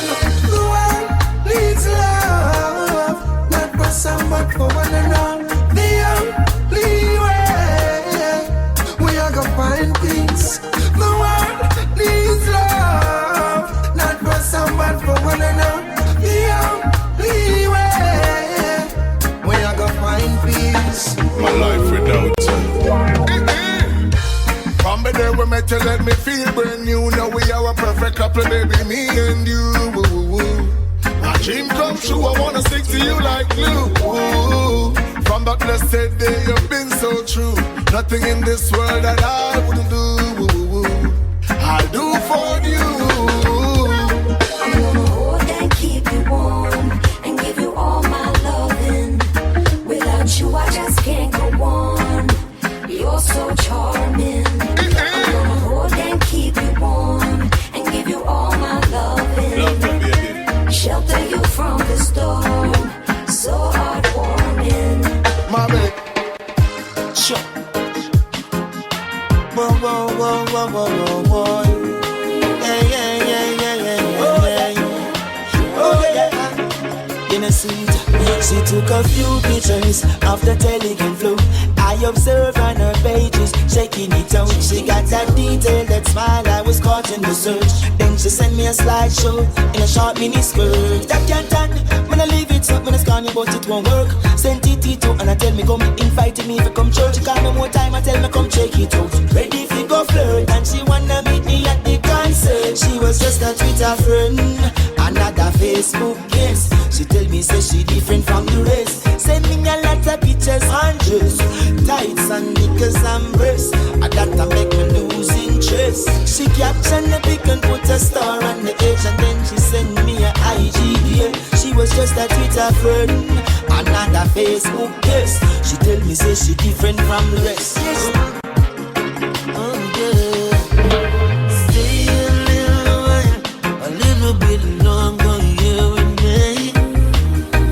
The world needs love, not for some but for one another. The only way we are gonna find peace. The world needs love, not for some but for one another. The only way we are gonna find peace. My life without you. From the day we met, you let me feel brand new. Now we are a perfect couple, baby, me and you. My dream come true, I wanna stick to you like glue. From that blessed day, you've been so true. Nothing in this world that I wouldn't do. I'll do for you. I'm gonna hold and keep from the storm, so heartwarming. Mommy, sure. Whoa, whoa, whoa, whoa, whoa, whoa, whoa. She took a few pictures of the Telegram flow. I observed on her pages, shaking it out. She got that detail, that smile, I was caught in the search. Then she sent me a slideshow in a short mini skirt. That can't done, when I leave it up, when I scan you, but it won't work. Sent it to and I tell me come, invited me to come church. She call me more time, I tell me come check it out. Ready if you go flirt, and she wanna meet me at the concert. She was just a Twitter friend, another Facebook guest. She tell me say she different from the rest. Send me a lot of pictures and dress, tights and knickers and breasts. And that make me lose interest. She captioned the pic and put a star on the edge, and then she send me a IG. She was just a Twitter friend, another Facebook guest. She tell me say she different from the rest. Yes. Oh yeah. Stay a little while, a little bit longer, you and me.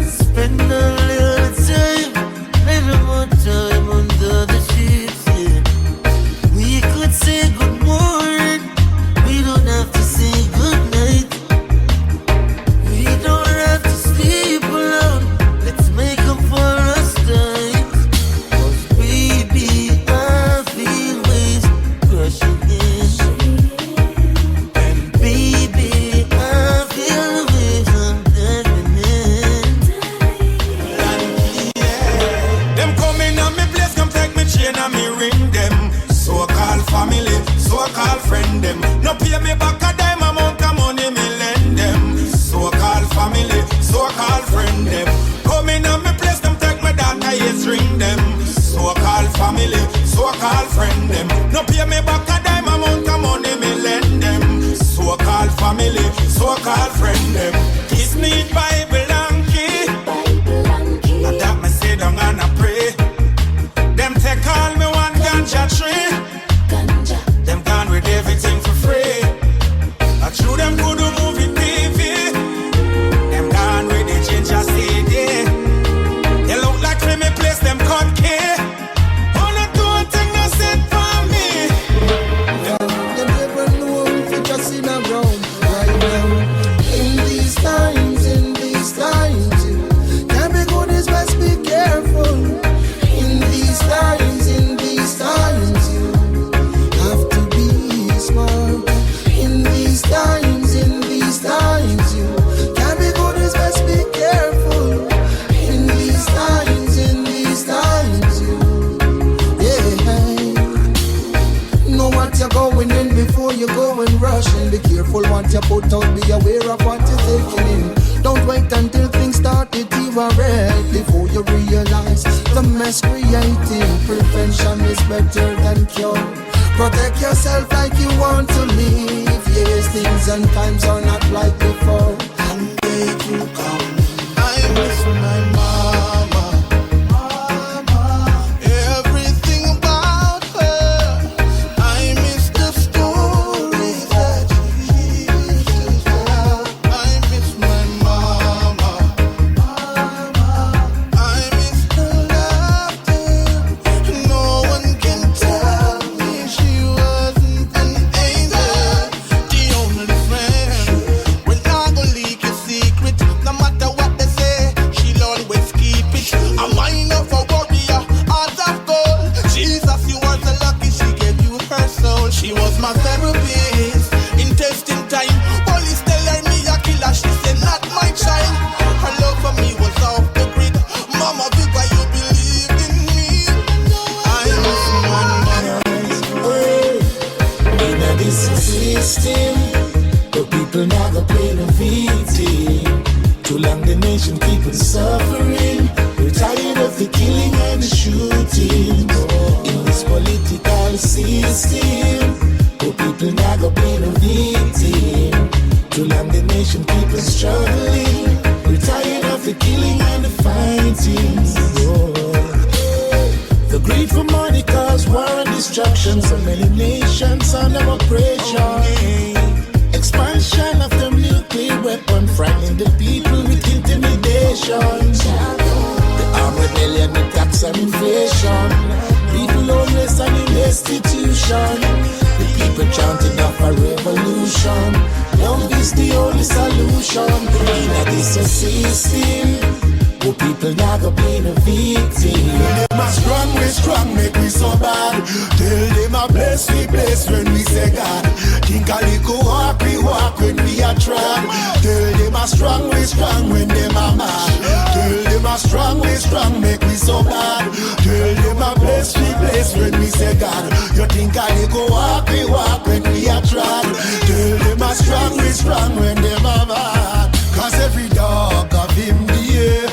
Spend a little more time under the sheets, yeah. We could say good morning, we don't have to say good night. We don't have to sleep alone, let's make up for us time. 'Cause baby, I feel waves crushing in. And baby, I feel the waves I'm diving in. Them coming on me place, come take me chain and me ring them. So-called family, so-called friend them. No pay me back a dime amount of money me lend them. So-called family, so-called friend them. Coming on me place, come take me data, yes, ring them. So-called family, so-called friend them. No pay me back a dime amount of money me lend them. So-called family, so-called friend them. Kiss me Bible and key. And that me sit down and I pray. Them take all me one ganja tree. Them gone with everything for free. I true them good movie TV. Them gone with the ginger CD. They look like me place them cut key. Wanna do a thing that's it for me. You never know if you just in a round right now. In these times, you can't be good, is best be careful. In these times, you have to be smart. In these times, you can't be good, is best be careful. In these times, you, yeah. Know what you're going in before you go and rush in. Be careful what you put out, be aware of what you're taking in. Don't wait until things start to deteriorate before you realize the mess creating. Prevention is better than cure. Protect yourself like you want to live. Yes, things and times are not like before. And they will come. I miss my mama. Everything about her. I miss the stories that she used to tell. I miss my mama. I miss her laughter. No one can tell me she wasn't an angel. The only friend when I go leak a secret. No matter what they say, she'll always keep it. A mind of a warrior, heart of gold. Jesus, you are the lucky, she gave you her soul. She was my therapist in testing time. Police tell her me a killer, she said not my child. Her love for me was off the grid. Mama, big why you believe in me. I miss my mother. In a this system, the people never play the victim. Too long the nation keep on suffering. We're tired of the killing and the shooting. In this political system, the people never play the victim. Too long the nation keep on struggling. We're tired of the killing and the fighting. The greed for money cause war and destruction. So many nations under oppression. Expansion of the nuclear weapon, frightening the people with nation. The armed rebellion with tax and inflation. People homeless and in destitution. The people chanting of a revolution. Love is the only solution. In this system, the people not gonna be the victim. Them a strong, make we so bad. Tell them a bless when we say God. Think a little walk, we walk when we are tried. Tell them a strong, when them a mad. Tell them a strong, make we so bad. Tell them a bless when we say God. You think a little walk, we walk when we are tried. Tell them a strong, when them a mad. Cause every dog of him dear,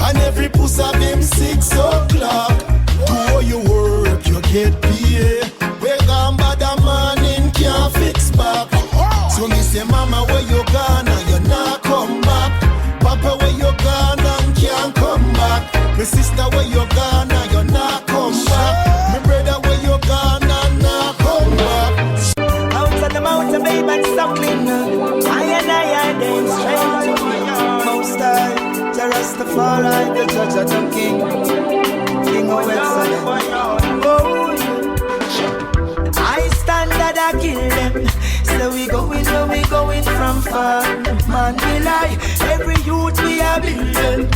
and every puss of him 6 o'clock. Do all your work, you get paid. We gone by the morning, can't fix back. So me say, mama, where you gone and you not come back. Papa, where you gone and can't come back. My sister, where you gone and you not come back. My brother, where you gone and not come back. Out of the mountain, babe, and suckling. I dance straight. Most time. Rastafari, the judge of the king, king of excellence. Oh, I stand that I kill them. So we going from far. Man, we lie. Every youth we are building.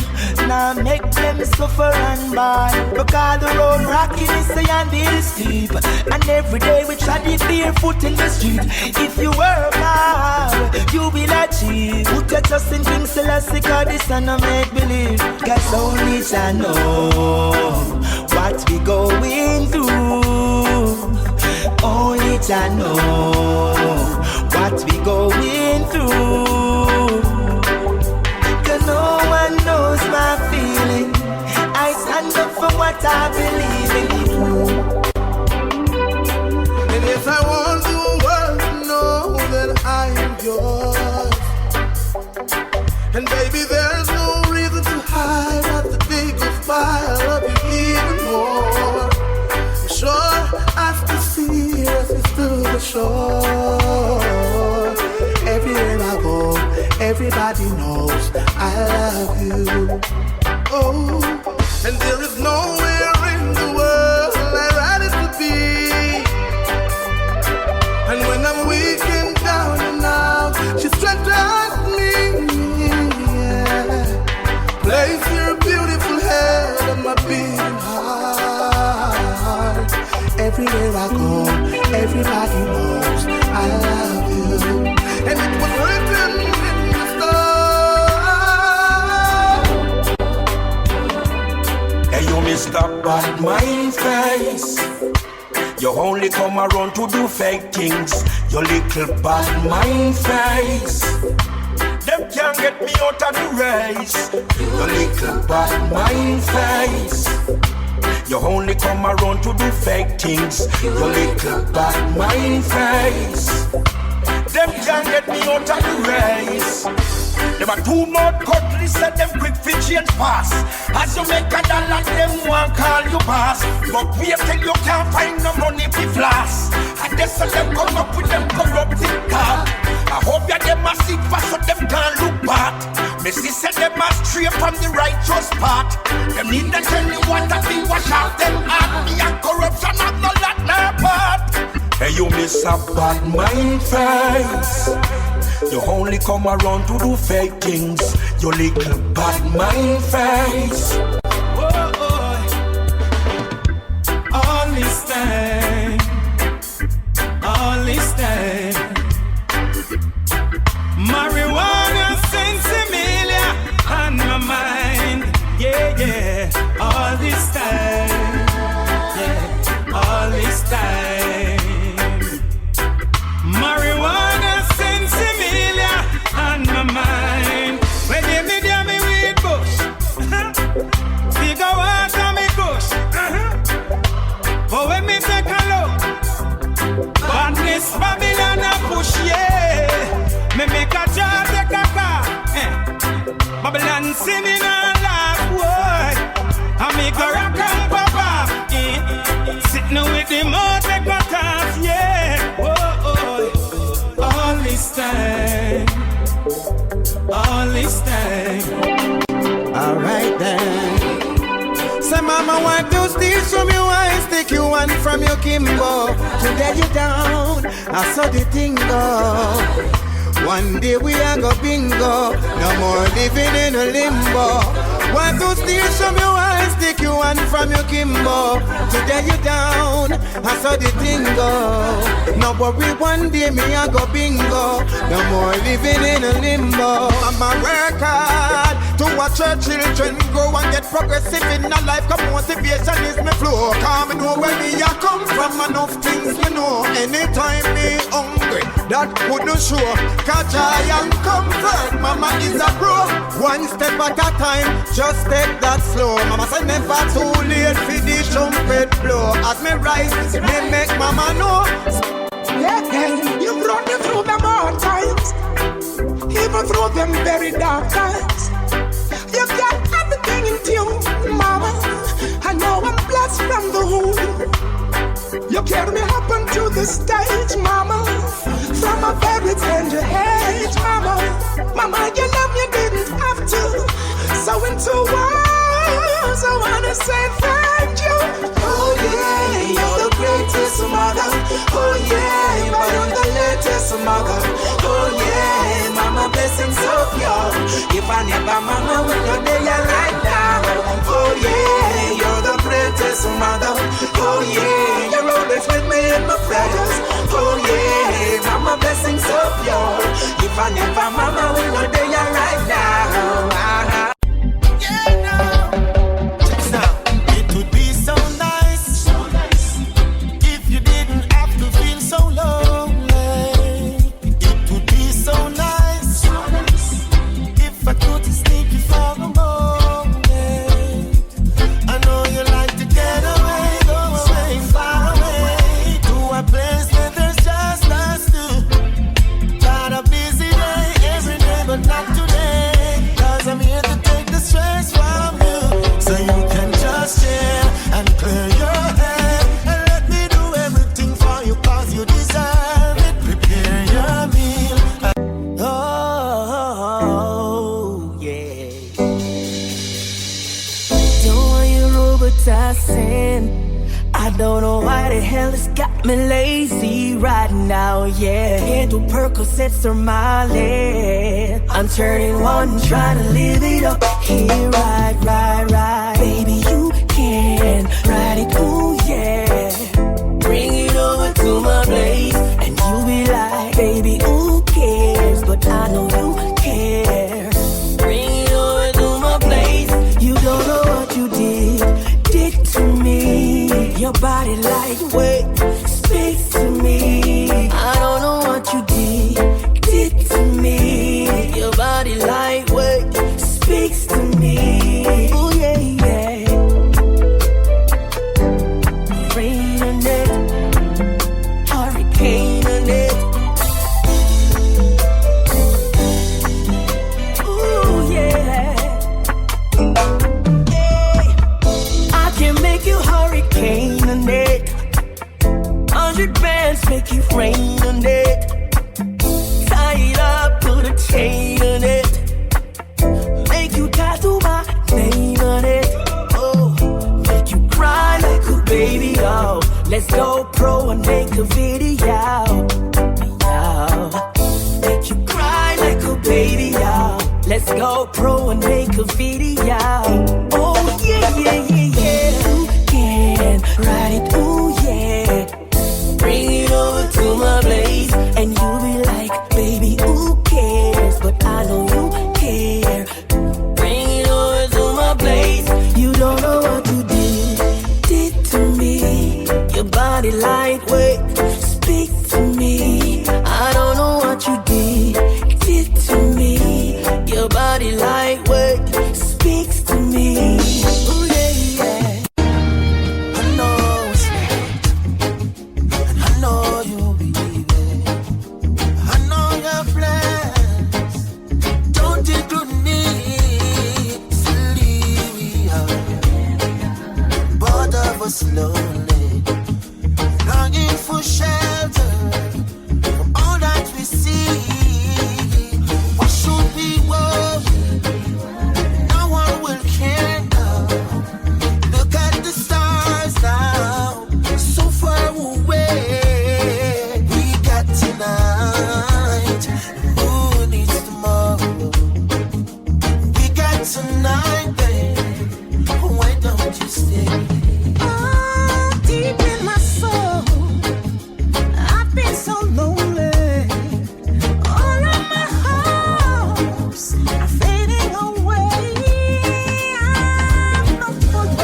Now make them suffer and buy. Because the road rocky is the and the hill steep. And every day we try to barefoot in the street. If you work hard, you will achieve. Put your trust in King Selassie, cause this and I make believe. Cause only I know what we going through. Only I know what we going through. Cause no one knows my feeling. I stand up for what I believe in. And if I want the world to know that I am yours, and baby, there's no reason to hide at the biggest I love you even more. Sure, after see us to the shore. Everywhere I go, everybody knows I love you. Oh, and there is nowhere in the world I'd rather to be. And when I'm weak and down and out, she strengthens me. Yeah. Place your beautiful head on my beating heart. Everywhere I go, everybody knows I love you. And it was written in the stars. Hey, you Mr. Bad Mind Face. You only come around to do fake things. You little bad mind face. Them can't get me out of the race. You little bad mind face. You only come around to do fake things. You little bad mind face. Them can't get me out of the race. Them are too much cutlass and them quick for change pass. As you make a dollar, them won't call you boss. But wait till you can't find no money for floss. And they say them come up with them corrupted card. I hope ya them a sit fast so them can't look bad. Me see say them a stray from the righteous path. Them need to tell you what that be wash out them heart. Me and corruption have no lot no part. Hey, you miss a bad mind face. You only come around to do fake things. You little bad mind face. Oh, only stand. Marijuana sensimilia on my mind. Yeah. All this time. Yeah, all this time. Marijuana sensimilia on my mind. When you me down me weed bush, figure out on me bush. But when me take a look, badness Babylon a push, yeah. Me make a jar take a car, Babylon see me now laugh, boy. I make a rock and pop, sitting with the mouth take a cough, yeah. All this time. Mama want to steal from you and stick you one from your Kimbo. To get you down, I saw the thing go. One day we are go bingo. No more living in a limbo. Want to steal from you and stick you one from your Kimbo. To get you down, I saw the thing go. No worry, one day me I go bingo. No more living in a limbo. Mama work hard to watch her children grow and get progressive in a life. Come motivation is my flow. Come and know where me I come from. Enough things me know. Anytime me hungry, that couldn't show. Catch I and comfort. Mama is a pro. One step at a time. Just take that slow. Mama say never too late for the trumpet blow. As me rise, me make mama know. Yeah, you brought me through them hard times, even through them very dark times. You got everything in tune, mama. I know I'm blessed from the womb. You carry me up onto the stage, mama. From a very tender age, mama. Mama, you love me, didn't have to. So into words, I wanna say thank you. Oh yeah, you're the greatest mother. Oh yeah, but I'm the latest mother. Oh yeah, mama blessings of you. If I never mama, we know they are right now. Oh yeah, you're the greatest mother. Oh yeah, you're always with me in my prayers. Oh yeah, mama blessings of you. If I never mama, we know they are right now. I don't know why the hell it's got me lazy right now, yeah. Can't do Percocets or Molly. I'm turning one, trying to live it up. Here, right. Baby, you can ride it, ooh, yeah. Bring it over to my place, and you be like, baby, who cares? But I know you care. Bring it over to my place. You don't know what you did to me. Your body lightweight speaks to me. I don't know what you did to me. Your body lightweight speaks to me. Oh yeah, yeah. Rain on it, hurricane on it. Ooh yeah. I can make you hurricane on it. 100 bands make it rain on it. Tie it up, put a chain on it. Make you tattoo my name on it. Oh, make you cry like a baby, oh. Let's go pro and make a video. Make you cry like a baby, oh. Let's go pro and make a video. Oh yeah, yeah, yeah, yeah. You can ride it, ooh yeah. Bring it over to my place, and you be like, baby, who cares? But I know you care. Bring it over to my place. You don't know what you did to me. Your body lightweight, speak to me. I don't know what you did to me. Your body lightweight speaks to me. Ooh yeah, yeah. I know it's late, and I know you'll be leaving. tonight, babe. Why don't you stay? Oh, deep in my soul, I've been so lonely. All of my hopes are fading away. I'm no fool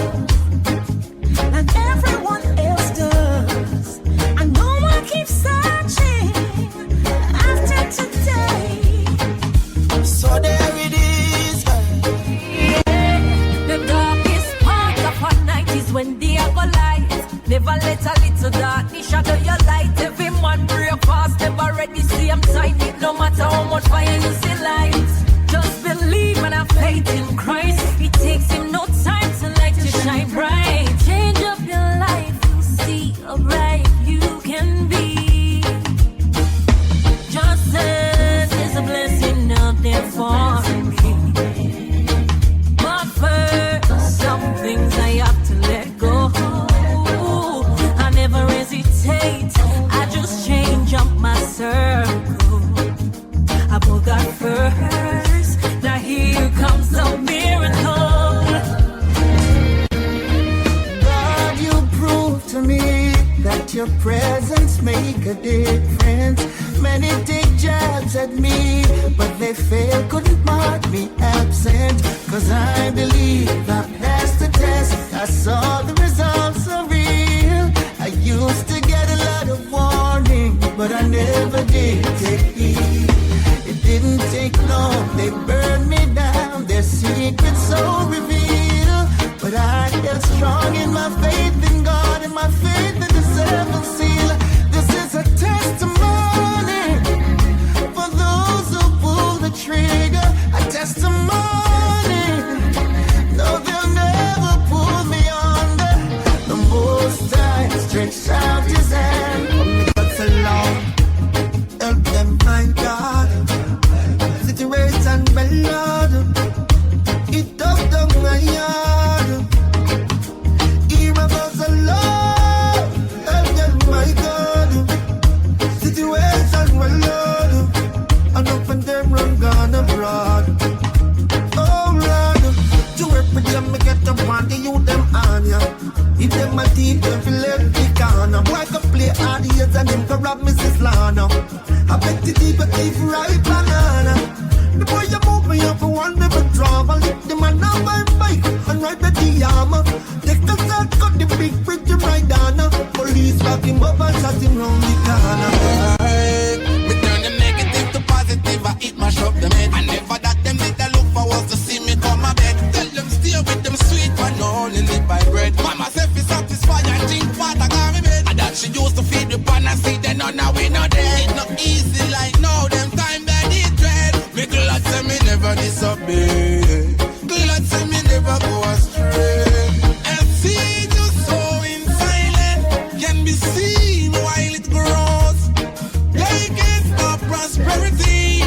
like everyone else does. I know I keep searching after today. So there it is. The darkest part of our night is when they are go light. Never let a little darkness shadow your light. Every man break fast, never ready, see I'm tight. It no matter how much fire you see light. Just believe and have faith in Christ. It takes him no time to let you shine bright. Change up your life, you'll see how bright you can be. Just as there's a blessing out there for me. But first, some things I have to let go. I never hesitate, I just change up my circle. I put God first, now here comes the miracle. God, you prove to me that your presence make a difference. Many take jabs at me, but they fail, couldn't mark me absent. Cause I believe I passed the test, I saw the results are real. I used to get a lot of warning, but I never did take heed. It didn't take long, they burned me down, their secrets so revealed. But I held strong in my faith in God and my faith in the seventh seal. This is a testimony for those who pull the trigger. A testimony, no, they'll never pull me under. The Most High stretched out his hand from the guts along. Help them, my God. Situation well, Lord. It took them my yard. Here goes the Lord. Help them, my God. Situation well, Lord. Enough of them run gone abroad. Oh, Lord. To work with them, me get up on the youth them on ya. If them a team, them feel left the corner. Boy can play hard years and them can rob Mrs. Lana. I bet the deep a thief right banana. The boy you move me up for one never travel. Lift the man on my bike and ride the armor. Take a shot, cut the big bridge and ride down. Police back him up and shot him round the corner. Me turn the negative to positive, I eat my shop them head. And never that them did I look for was to see me come my bed. Tell them stay with them sweet, but no only live by bread. Mama said fi satisfy and drink water, got me bed. And that she used to feed the pan and see then now we not dead. It not easy like now, them time that it dread. Me glad say me never disobey. Glad say me never go astray. And see you sowing silent can be seen while it grows. Like it's not prosperity.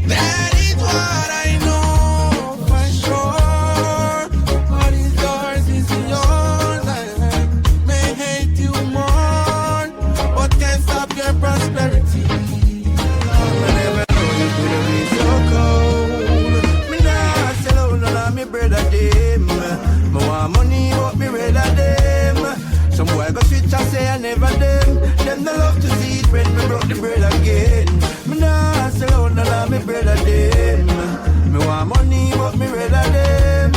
That is what I know for sure. What is yours is yours. I may hate you more, but can't stop your prosperity. Whenever you could be so cold. Me nah sell out none of me brother them. Me want money but me rather them. Some boy go switch and say I never them. Them no love to see it when me broke the bread again. Me nah sell out none of me brother them. Me want money but me rather them.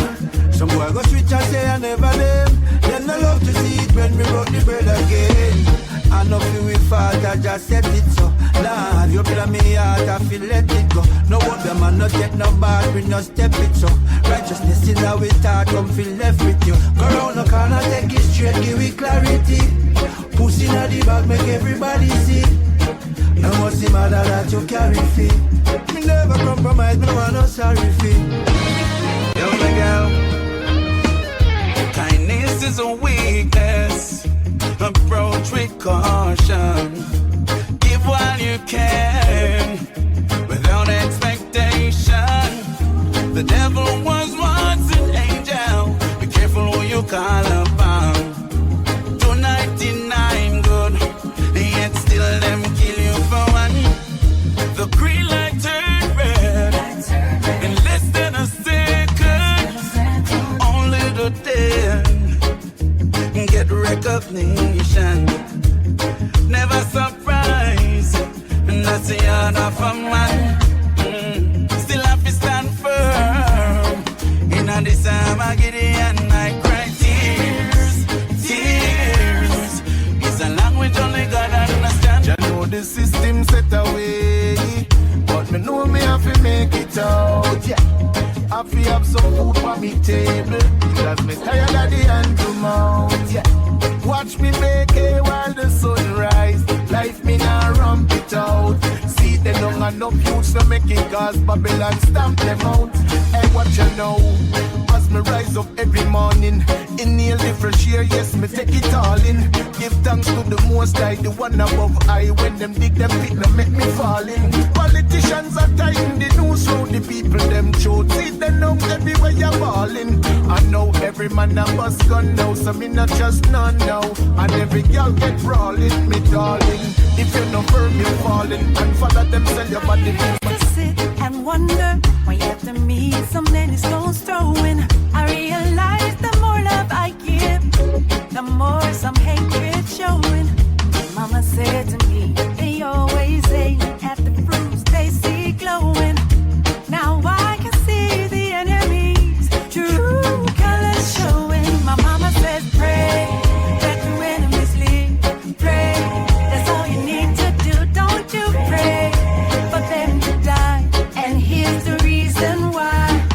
Some boy go switch and say I never them. Them no love to see it when me broke the bread again. I know feel we fought, I just said it so. Lord, you play me heart, I feel let it go. No one them and not take no bad, we no step it so. Righteousness is how we start, come feel left with you. Go round the corner, take it straight, give it clarity. Pussy in the bag, make everybody see. No must see matter that you carry feet. Me never compromise, me no want no sorry fee. Yo, my girl. Kindness is a weakness. Approach with caution. Give while you can, without expectation. The devil was once an angel. Be careful who you call upon. 299 good, yet still them kill you for one. The green light turned red in less than a second. And this time I get it and I cry tears. It's a language only God understand. I know the system set away, but me know me have to make it out. Yeah, I have to have some food for me table, because me tired of the hand to mouth. Yeah, watch me make it while the sun rise. Life me now ramp it out. See they don't have no youths to make it, cause Babylon stamp them out. Hey, what you know? As me rise up every morning, inhale the fresh air, yes, me take it all in. Give thanks to the Most High, the one above I. When them dig them pit, them make me fall in. Politicians are tying the news round the people, them chote. See them know everywhere you're balling. I know every man a bus gun now, so me not just none now. And every girl get brawling, me darling. If you're not firm, you're falling. And follow them, sell your body. Sit and wonder why after me so many stones throwing. I realize the more love I give, the more some hatred showing. Mama said to me, they always aim at the fruits they see glowing. Now I can see the enemy's true colors showing. My mama says pray that your enemies leave. Pray, that's all you need to do. Don't you pray for them to die. And here's the reason why.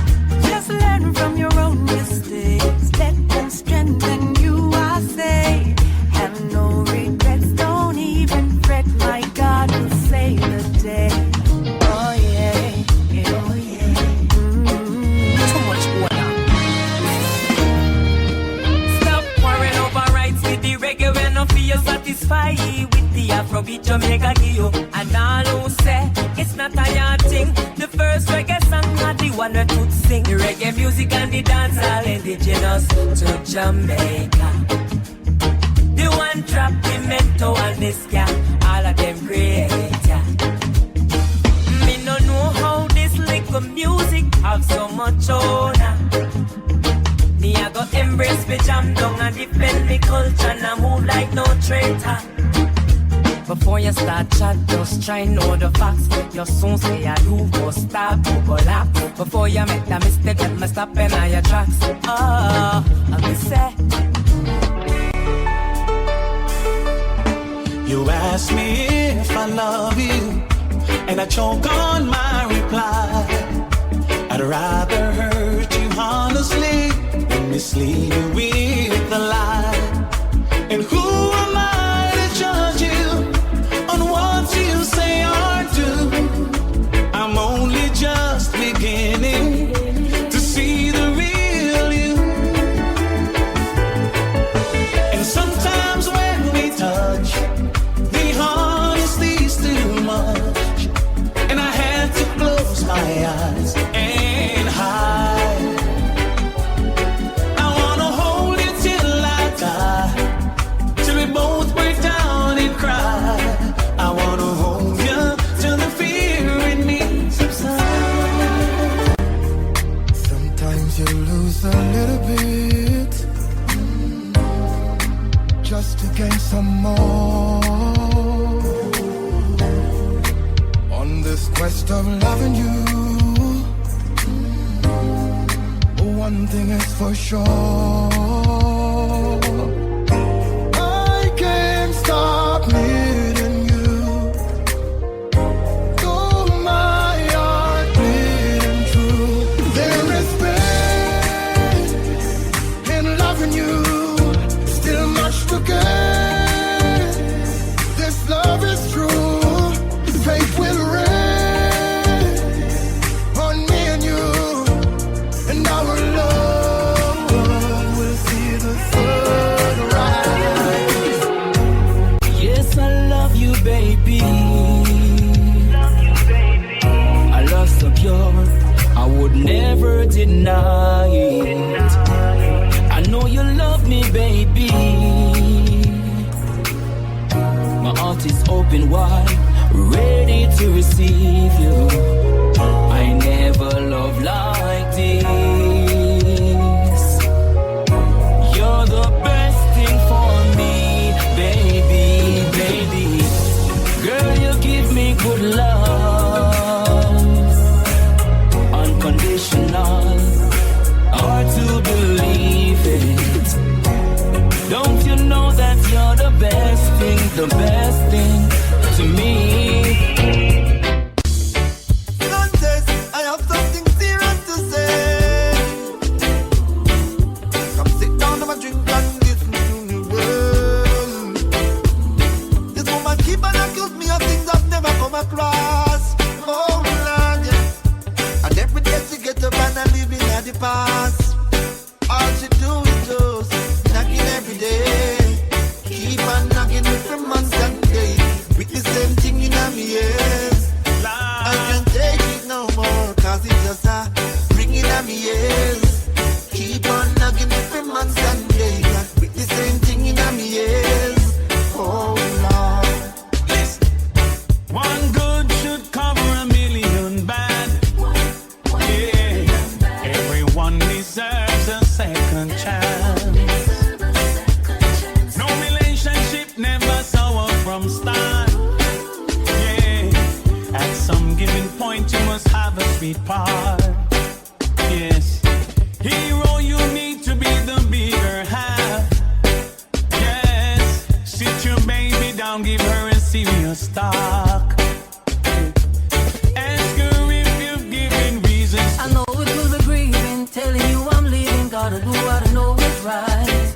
Just learn from your own mistakes. Let them strengthen you, I say. Have no regrets, don't even fret. My God will save the day. Oh yeah, yeah, oh yeah. Too much water. Stop worrying over rights with the reggae when no feel satisfied with the Afrobeat Jamaica give you. And all who say it's not a hard thing. The first reggae song are the one that could sing. The reggae music and the dance all indigenous to Jamaica. The one drop the mento and the ska, all of them great, yeah. Me no know how this little music have so much honor. Me I go embrace me jam down and defend me culture and I move like no traitor. Before you start chat, just try know the facts. You soon say I do go stop, go lap. Before you make the mistake, let me stop in all your tracks. Oh, I me say. You ask me if I love you, and I choke on my reply. I'd rather hurt you honestly than mislead you with a lie. And who am I to judge you on what you say or do? I'm only just beginning to see the real you. And sometimes when we touch, the honesty's too much, and I had to close my eyes and hide. I wanna hold you till I die, till we both break down and cry. I wanna hold you till the fear in me subsides. Sometimes you lose a little bit just to gain some more. On this quest of loving you, one thing is for sure, I can't stop needing you. Though my heart bleeding true, there is pain in loving you. Still much to gain. This love is true. Faith will reign on me and you, and our love will see the sunrise. Yes, I love you, baby. I love so pure, I would never deny it. I know you love me, baby. My heart is open wide, ready to receive you. I never loved like this. You're the best thing for me, baby, baby. Girl, you give me good love, unconditional. Our the best thing to me. Contest, I have something serious to say. Come sit down and drink and listen to me well. This woman keep on accuse me of things I've never come across. Oh Lord, yeah. And every day she get up and I living at the past. All she do is just knocking every day. Keep on knocking me from months and days. With the same thing in my ears. I can't take it no more, cause it's just ringing at me ears. Keep on knocking me from months and days. With the same thing in my ears. Oh Lord. Listen. One good should cover a million bad. Yeah. Everyone deserves a second chance. No relationship never sour from start. Yeah. At some given point you must have a sweet part. Yes. Hero, you need to be the bigger half. Yes. Sit your baby down, give her a serious talk. Ask her if you've given reasons. I know it will be grieving, telling you I'm leaving. Gotta do what I know is right.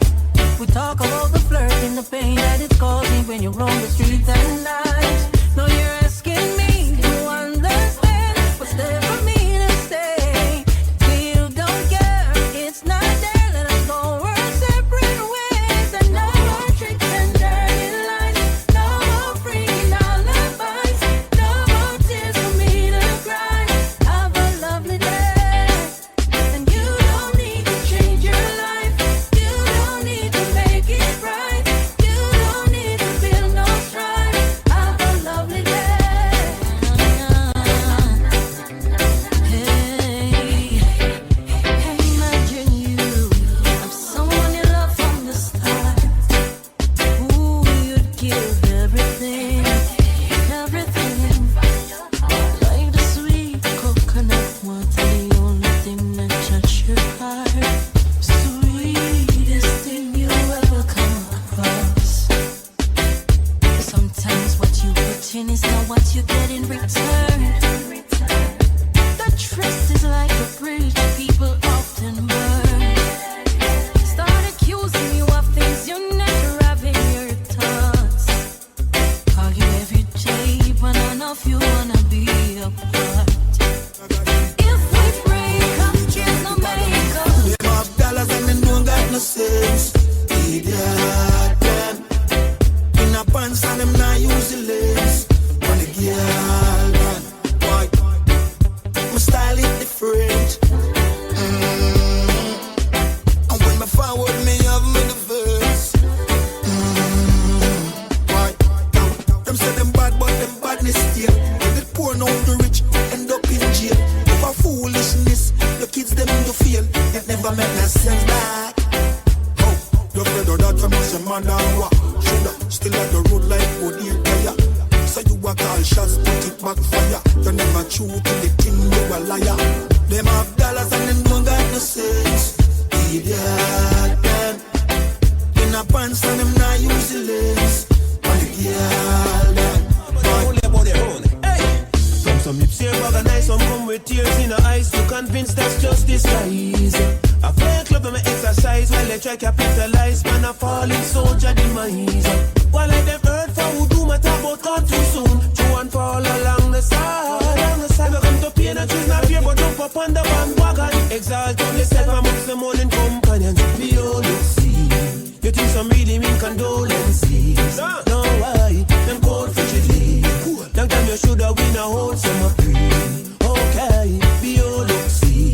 We talk about the flirting, the pain that it's causing when you roam the streets at night. No, you're asking me to understand what's there for me to say. You don't care, it's not there. Let us go our separate ways. And no more tricks and dirty lies. No more freaking alibis. No more tears for me to cry. Have a lovely day. And you don't need to change your life. You don't need to make it right. You don't need to feel no strife. Have a lovely day. Hey, imagine you. I'm someone you love from the start. Ooh, you'd give everything, everything. Like the sweet coconut water, the only thing that touch your heart. Sweetest thing you ever come across. Sometimes what you put in is not what you get in return. The trust is like a bridge people often burn. Start accusing you of things you never have in your thoughts. Call you every day, but none of you wanna be apart. If we break up, there's no makeup. Them have dollars and them don't got no sense. Idiot, them. In a pants and them not use the lens. On the girl, man. Why? My style is different. And when my forward, me have me the verse. Why? Them say them bad, but them badness still. If it poor, now the rich end up in jail. If a foolishness, the kids them to feel. It never make no sense back. Oh, you afraid of that? You must your man down what? Shoulda still at the road like would you tell. So you a call shots, put it back fire. You never true to the thing, you a liar. Them have dollars and them don't got no sense. Idiot, them. In a pants and them not use the lens. On the girl, them. Only about their own. Hey! From some hips here, organize, some come with tears in the eyes to convince that's just disguise. I fake love and I exercise while they try capitalize. Man, I fall in soldier demise. While I them hurt for who do matter about gone too soon. True and fall along the side. Never come to pain and choose not fear, but jump up on the bandwagon. Exalt on yourself amongst the morning companions. Be all you see. You think some really mean condolences. No, why? Them cold frigidly. Long time you shoulda win a whole summer free. Okay, be all you see.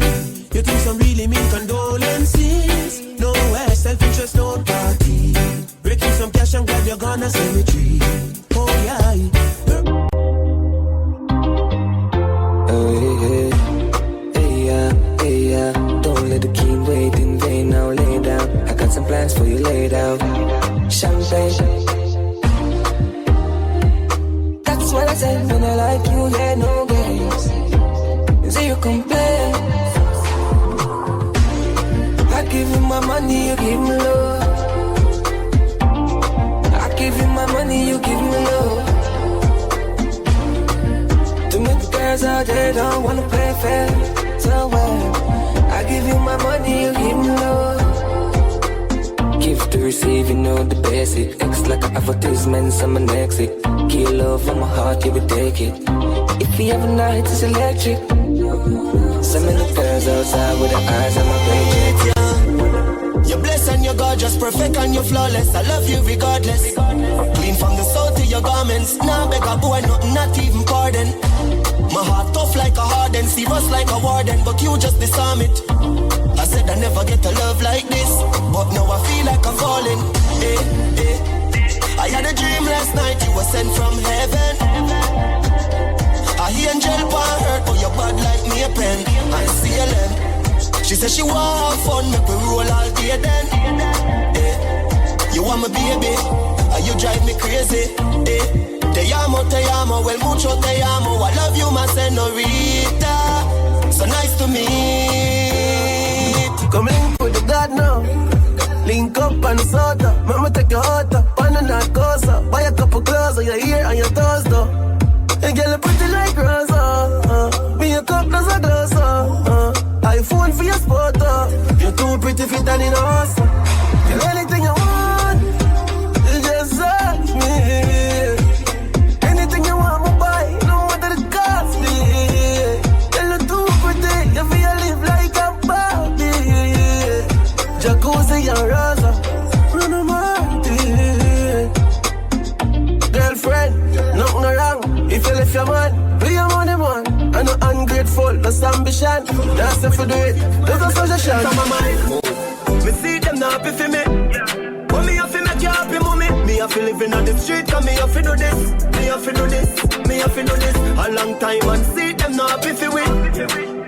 You think some really mean condolences. No way, self-interest, no party. Breaking some cash and grab your gun and cemetery. Oh yeah. Don't let the king wait in vain. Now lay down. I got some plans for you laid out. Champagne. That's what I said when I like you. Yeah, no games. Zero complaints. I give you my money, you give me love. I give you my money, money, you give me love. Too many girls out there don't wanna play fair. So I give you my money, you give me love. Give to receive, you know the basic. X like an advertisement, someone exit. Give love from my heart, you will take it. If we have a night, it's electric. So many girls outside with their eyes on my page. You're blessed and you're gorgeous, perfect and you're flawless. I love you regardless. Clean from the soul to your garments. Now beg a boy, nothing, not even pardon. My heart tough like a hardened, serious like a warden, but you just disarm it. I said I never get a love like this, but now I feel like I'm falling. I had a dream last night, you were sent from heaven. I hear angel pan hurt, but you're bad like me a pen. I see a lamb. She said she want have fun, make we roll all day then. You want my baby, and you drive me crazy. Te amo, well mucho te amo. I love you, my senorita. So nice to meet. Come link with the God now. Link up and soda. Mama take your heart up, on the narcosa. Buy a couple clothes on your ear and your toes though. And girl, you pretty like Rosa. Me a cup, there's a glass. iPhone for your spot. You're too pretty fit and in a house. Tell anything you want, you just ask me. Anything you want, me buy, no matter the cost me. Tell you too pretty, you feel live like a Barbie. Jacuzzi and Rosa, Bruno Martin. Girlfriend, nothing wrong. If you left your man, be your money man. I'm not ungrateful, that's ambition. That's if you do it, there's a suggestion. From my mind, me see them not happy for me. But me have to make you happy, mommy. Me have to live in on the street, cause me have to do this. Me have to do this, me have to do this. A long time and see them not happy for me.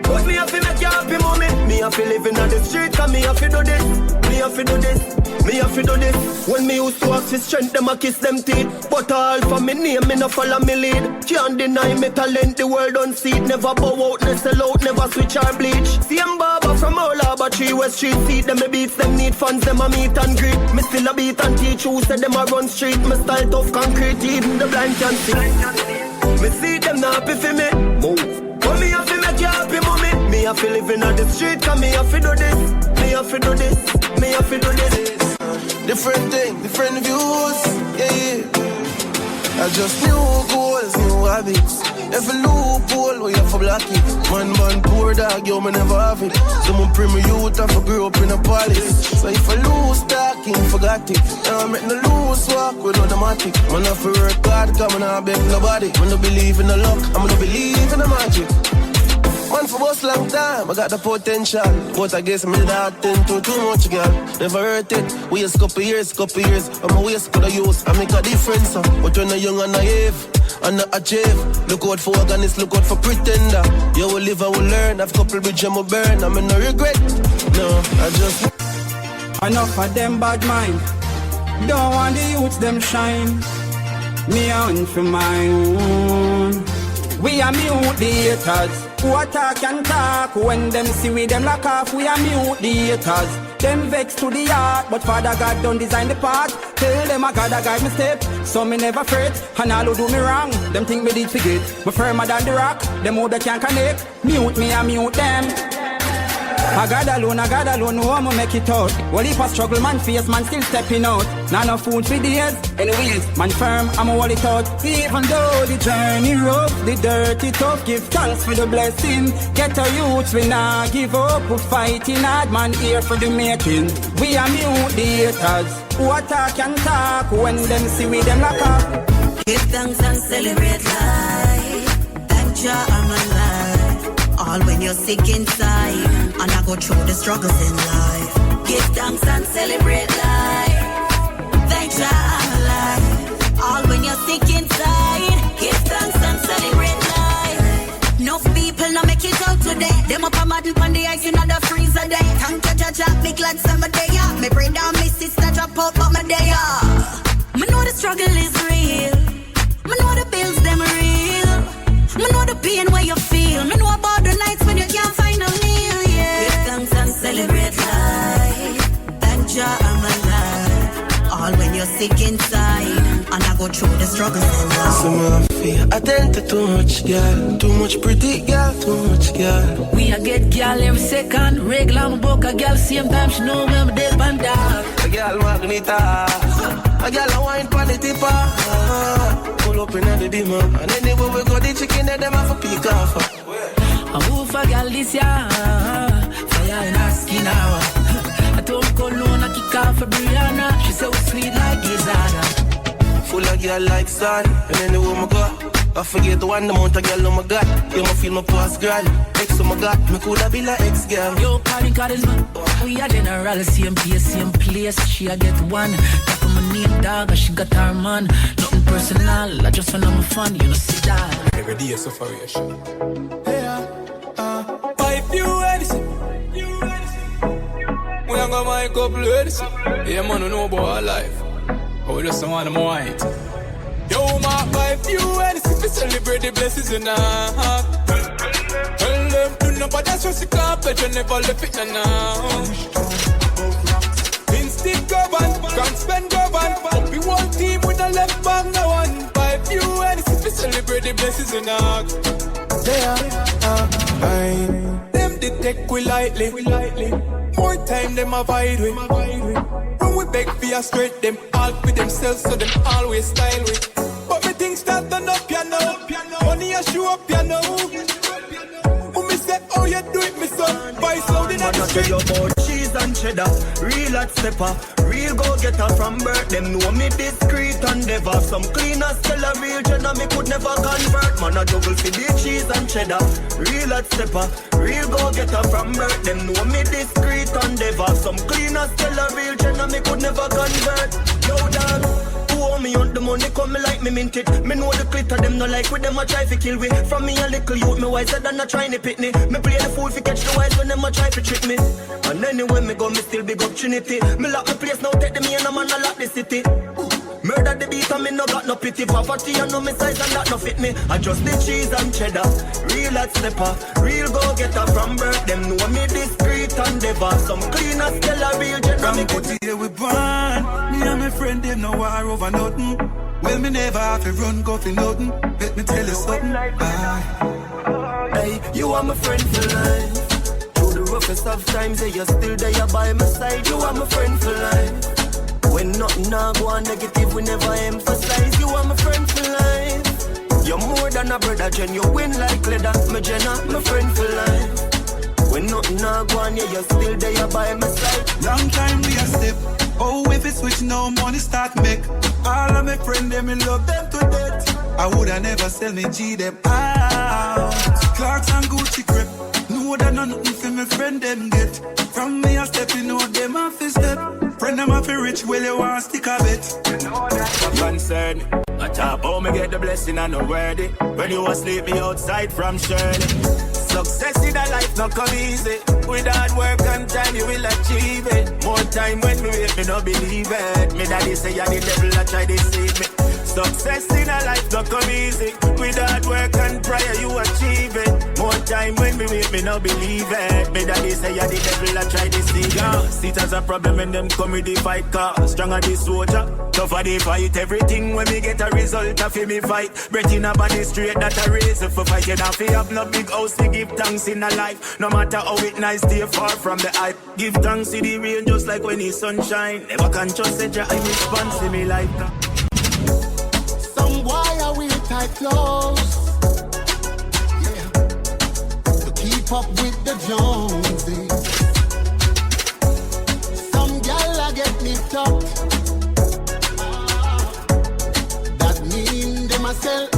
But me have to make you happy, mommy. Me have to live in on the street, cause me have to do this. Me have to do this, me have to do this. When me used to ask for strength, them a kiss them teeth. But all for me name, me no follow me lead. Can't deny me talent, the world don't see it. Never bow out, no sell out, never switch or bleach. Same barber from all Harbour Tree, West Street seat. Them me beats, them need funds, them a meet and greet. Me still a beat and teach who said them a run street. Me style tough concrete, even the blind can see. Me see them not happy for me. Move. But me have to make you happy, mommy. Me have to live in on the street, cause me have to do this. Me have to do this, me have to do this. Different thing, different views, yeah. I just new goals, new habits. Every loophole, we have to block it. Man, poor dog, yo, me never have it. Someone pre me youth, I for grew up in a palace. So if I lose talking, forgot it. Now I'm making a loose walk with automatic. Man, I for work hard, cause I'm not beg nobody. Man, I believe in the luck, I'm gonna believe in the magic. Man for boss long time, I got the potential. But I guess me that too much, girl. Never hurt it, waste couple years. I'm a waste for the use, I make a difference. But when I'm young and naive, and not achieve. Look out for organist, look out for pretender. You will live and will learn, I've couple bridge and will burn. I'm in no regret, no, I just... Enough of them bad mind, don't want the youths them shine. Me on for my own. We are mute the haters. Who attack and talk, when them see we them lock off, we are mute the haters. Them vex to the heart, but Father God don't design the path. Tell them I gotta guide me step, so me never fret. And all who do me wrong, them think me did forget. But firmer than the rock, them who they can't connect. Mute me and mute them. I got alone, no one make it out. Well, if I struggle, man face, man still stepping out. Now no food for days, anyways, man firm, I'm a wall it out. Even though the journey rough, the dirty tough, give thanks for the blessing. Get our youths, we not give up, we fighting hard, man here for the making. We are mute the haters, who attack and talk, when them see we them lock up. Give thanks and celebrate life, thank Jah I'm alive. All when you're sick inside, and I go through the struggles in life. Give thanks and celebrate life. Thank Jah I'm alive. All when you're sick inside, give thanks and celebrate life. Enough people now make it out today. Them up a madden on the ice in the freezer day. Thank Jah Jah, me glad summer day. Me bring down my sister drop out, but my day. Me know the struggle is real. Me know the bills them real. Me know the pain where you feel. Me know about the nights when you can't find a meal, yeah. Give thanks and celebrate life. Thank Jah I'm alive. All when you're sick inside, and I go through the struggles in life. Some of fear, I tend to too much girl, too much pretty girl, too much girl. We a get girl every second, regular I'm book a girl same time she know me I'm deep and dark. A girl magneta, a girl a wine pan the tipper. Pull up in the dimmer, and anywhere we go the chicken that them have a peek off. I move a girl this year, fire in her skin now. I told Cologne I kick off for Brianna, she so sweet like Gizana. Full of girl like sun, and anywhere we go, I forget the one amount of girl, oh my God. You ma feel my past girl, ex, oh my God. Me coulda be like ex girl. Yo, carry charisma, we a general, same place. She a get one, talk on my name dog, and she got her man. Nothing personal, I just wanna have fun, you know see that. Every day is sufferation. Buy few edison. We ain't got my couple edison. Yeah, man, I know about our life. Oh, just want them white. Yo, ma, buy few edison to celebrate the blessings in our heart. Tell them to nobody stress the carpet, you never left it now. Instinct govern, can't spend govern. We one team with a left back, no one. Buy few edison to celebrate the blessings in our heart. Them they take we lightly. More time them avoid we. When we beg for a straight, them all for themselves, so them always style we. But me things start turn up, you know. Money a show up, you know. When me say, oh you do it, me son. Vice loud in the street. Man, I tell you about cheese and cheddar. Real hot stepper, real go-getter from birth. Them know me discreet and never. Some cleaners tell a real cheddar, me could never convert. Man, I juggle for the cheese and cheddar. Real hot stepper, real go-getter from birth. Them know me discreet and never. Some cleaners tell a real cheddar, me could never convert. Yo, dog. Me on the money come me like me mint it. Me know the glitter them no like with them a try to kill we. From me a little youth me wiser than a trying to pit me. Me play the fool fi catch the wise when them a try to trick me. And anywhere me go me still big up Trinity. Me lock the place now take the me and a man a lock the city. Murder the beat and me no got no pity. Poverty and no me size and that no fit me. I just the cheese and cheddar. Real hot stepper, real go-getter from birth. Them know me discreet and never. Some cleaners tell a real jet. From here we born. Me and my friend them no war over nothing. Well me never have to run go for nothing. Let me tell you something. Hey, you are my friend for life. Through the roughest of times, yeah, you're still there by my side. You are my friend for life. When nothing now go on negative, we never emphasize. You are my friend for life. You're more than a brother, Jen. You win like leather, my Jenna, my friend for life. When nothing now go on, yeah, you're still there by my side. Long time we a step. Oh, if it switch now, money start make. All of my friends, them, me love them to death. I woulda never sell me G them out. Clarks and Gucci crep. Know that nothing for my friend them get. From me a step, you know them off his step. Friend them off rich, well you want stick a bit. You know that. Concern. I talk how me get the blessing and no worthy. When you asleep me outside from Shirley. Success in a life not come easy. With hard work and time you will achieve it. More time when me wait me no believe it. Me daddy say ya the devil a try deceive me. Success in a life not come easy. With hard work and prayer you achieve it. More time when me wait me no believe it. Me daddy say ya the devil a try deceive me. See it as a problem when them come with the fight car. Stronger the soldier, tougher the fight. Everything when me get a result of me fight. Breath in a body straight that a raise for fight. You don't feel have no big house to give thanks in a life. No matter how it nice, stay far from the hype. Give thanks to the rain just like when the sunshine. Never can trust it, I'm response to me like that. Some why are we tight clothes? Yeah, to keep up with the Joneses. Some gal I get nipped up. That mean them a sell.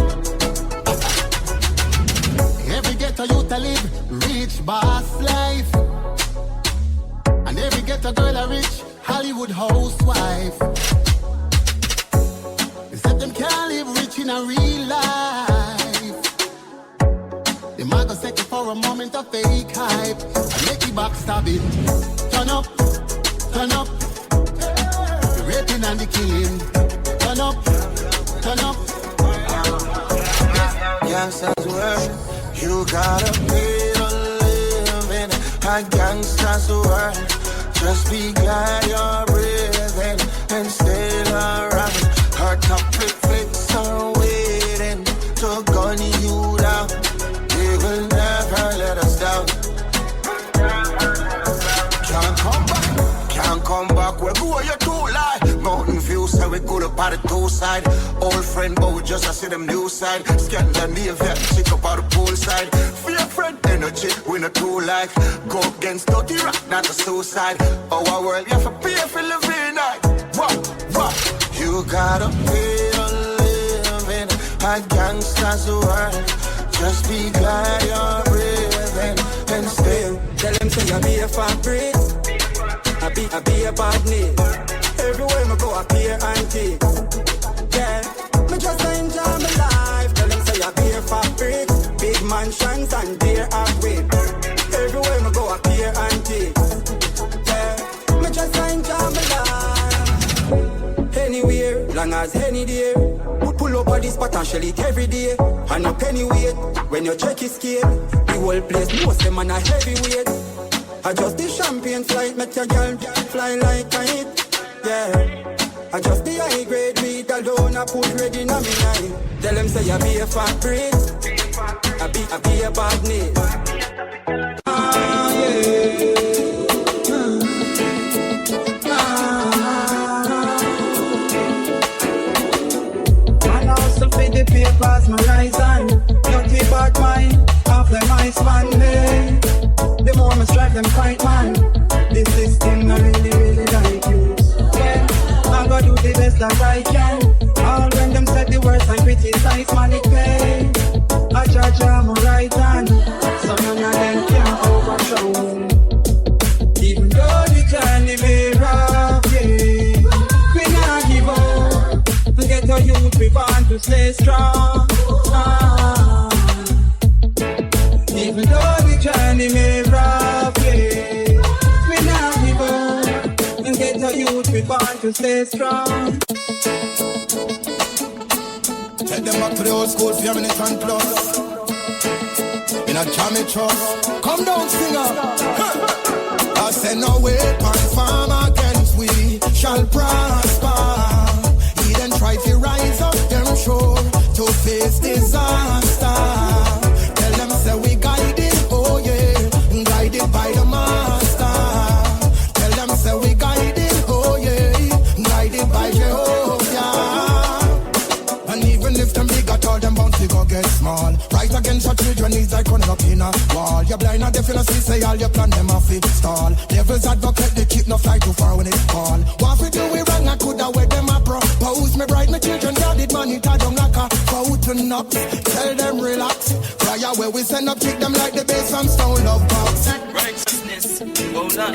Every ghetto youth a live rich boss life, and every ghetto girl a rich Hollywood housewife. They said them can't live rich in a real life. They might go second for a moment of fake hype and make the back stab it. Turn up, turn up. The raping and the killing. Turn up, turn up. Gangsters world. You gotta pay to live in a gangster's world. Just be glad you're breathing and stay around. Her topic boy, you too lie. Mountain view, say we good up on the two side. Old friend, but we just a see them new side. Scan the name, that chick up on the pool side. Fear friend, energy, we not too like. Go against dirty rock, not a suicide. Our world, you have to pay for living night. What? You gotta pay to live in a gangster's world. Just be glad you're breathing and stay. Tell them say I be a fabric, I be a badness. Everywhere me go I appear antique. Yeah, me just enjoy my life. Tell them say I be a fabric, big mansions and dear halfway. Everywhere me go I appear antique. Yeah, me just enjoy my life. Anywhere, long as any day. Pull up at this spot and shell it every day. And no penny weight, when you check his scale. The whole place knows them on a heavyweight. I just the champagne flight, make your girl fly like a kite. Yeah, I just the high grade weed alone, I put ready in a me night. Tell them say I be a fabric, I be a badness. The papers my rise on, not keep back mine, half them ice man, hey. The more I strive them fight man, this system I really like you. Yeah, I'm gonna do the best that I can. All when them said the words and criticize man it pay. I judge I'm a right hand, so none of them can overthrow. Even though the journey may rough, yeah, we not give up. Get a youth, we want to stay strong. Even though the journey may rough, yeah, we now give up. And get a youth, we want to stay strong. Take them back to the old school, 4 minutes and plus. In a jammy trust. Come down, singer. I said no weapon form against we shall prosper. Try to rise up them shore to face disaster. Tell them say we guided, oh yeah, guided by the master. Tell them say we guided, oh yeah, guided by Jehovah. And even if them big at all, them bound to go get small. Right against your children is like running up in a wall. You're blind and deaf in a see, say all your plan them off it stall. Devil's advocate, they keep no fly too far when it's call. What we do we wrong, I coulda wear them a propose. Me bright, my children guarded money, tie down like a fountain up. Tell them relax. Fire where we send up, kick them like the bass from Stone Love Box. Righteousness, whoa Lord,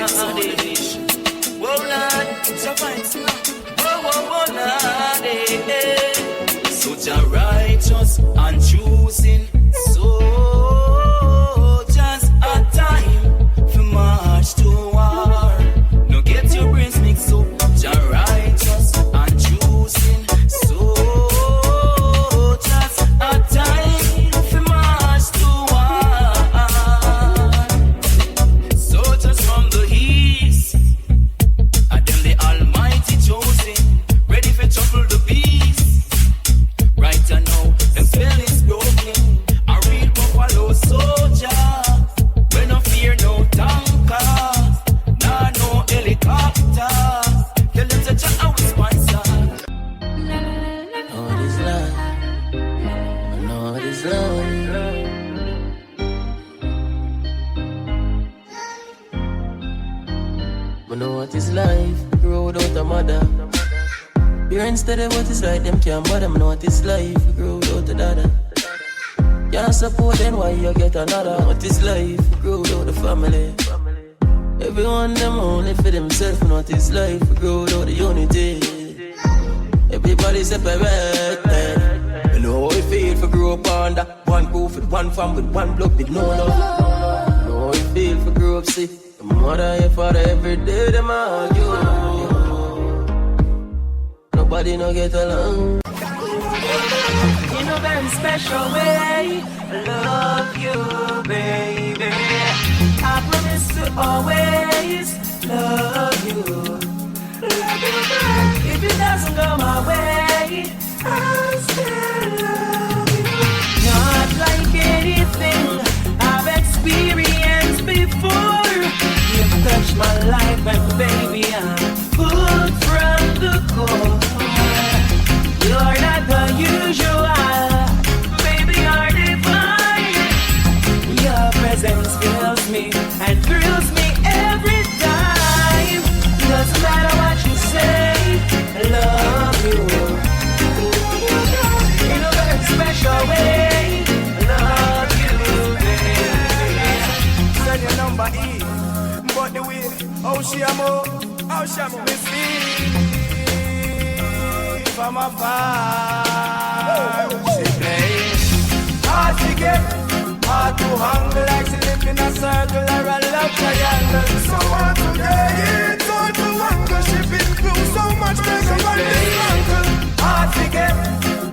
whoa Lord, so fine, whoa Lord, such a righteous and choosing soldiers a time for march to war. No get your brains mixed up, such a righteous and choosing soldiers a time for march to war. Soldiers from the east, and them the Almighty chosen, ready for trouble the beast. Right now, them spell is broken. A real buffalo soldier, we no fear no tankers, nah no helicopter. Tell them to check out sponsor. All this love, and all this love. But know what is life? Grow without a mother. Parents tell them what it's like, them can't bother. Me know what it's life, we grow without a dada. Can't support them, why you get another? What is life, we grow without the family. Everyone them only for themselves, know what it's life, we grow without the unity. Everybody separated. You know how it feel for grow up under one roof with one fam with one blood with no love. You know how it feel for grow up sick. Your mother and your father every day them argue. Nobody no get along. In a very special way, I love you, baby. I promise to always love you. Love you back. If it doesn't go my way, I'll still love you. Not like anything I've experienced before. You've touched my life, and baby, I'm food from the core. You're not the usual, baby, you're divine. Your presence fills me and thrills me every time. Doesn't matter what you say, I love you in a very special way. I love you, baby. Send your number E, but the way, oh she a mo, me see from afar. She play hard to get, hard to hang, like she live in a circle or a love triangle. So hard to get, it's hard to angle. She been through so much pressure on this uncle. Hard to get,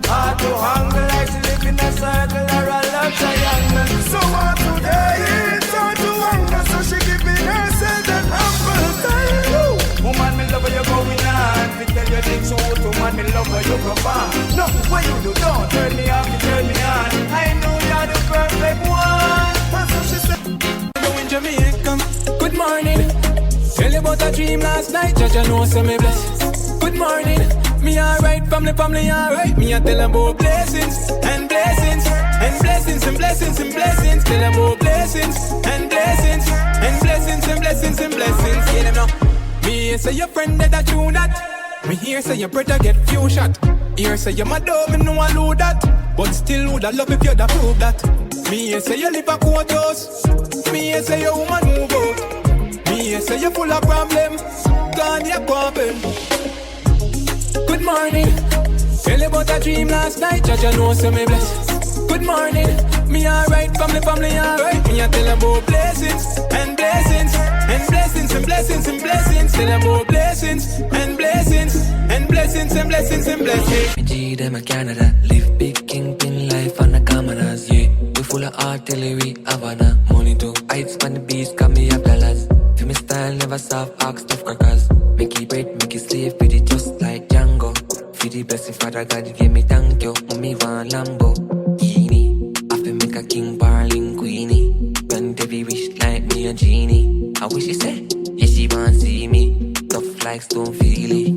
hard to hang, like she live in a circle or a love triangle. So hard to get, it's hard to angle. So she giving herself an humble time. Woman, me love how you going on. We tell you things so good, woman, me love how you perform. No, what you do, don't turn me off, you turn me on. I know you're the perfect one. And so she said, go in Jamaica, good morning. Tell you about a dream last night, judge I know say me blessed. Good morning, me alright, family alright. Me I tell them about blessings and blessings and blessings and blessings and blessings. Tell them about blessings and blessings and blessings and blessings and blessings. Hear them now. Me here say your friend that I do that. Me here say your brother get few shot. Here say your mother, me know I know that. But still would I love if you'd prove that. Me here say you live a quarters. Me here say your woman move out. Me here say you full of problems. Gone your problem. Good morning. Tell you about a dream last night. Judge I know say me blessed. Good morning. Me alright, family alright. Me I tell them about blessings and blessings and blessings and blessings and blessings. Tell them about blessings and blessings and blessings and blessings and blessings. Me G them a Canada, live big kingpin life on the cameras. Yeah, we full of artillery, Havana, money too. Heights on the beach, got me up dollars. For me style never soft, ask tough crackers. Make it bread, make it slave, with it just like Django. For the blessing, Father God, you give me thank you. Mommy want Lambo. Make a king parling queenie. Grant every wish like me a genie. I wish she said, yeah she want see me. Tough like stone feely.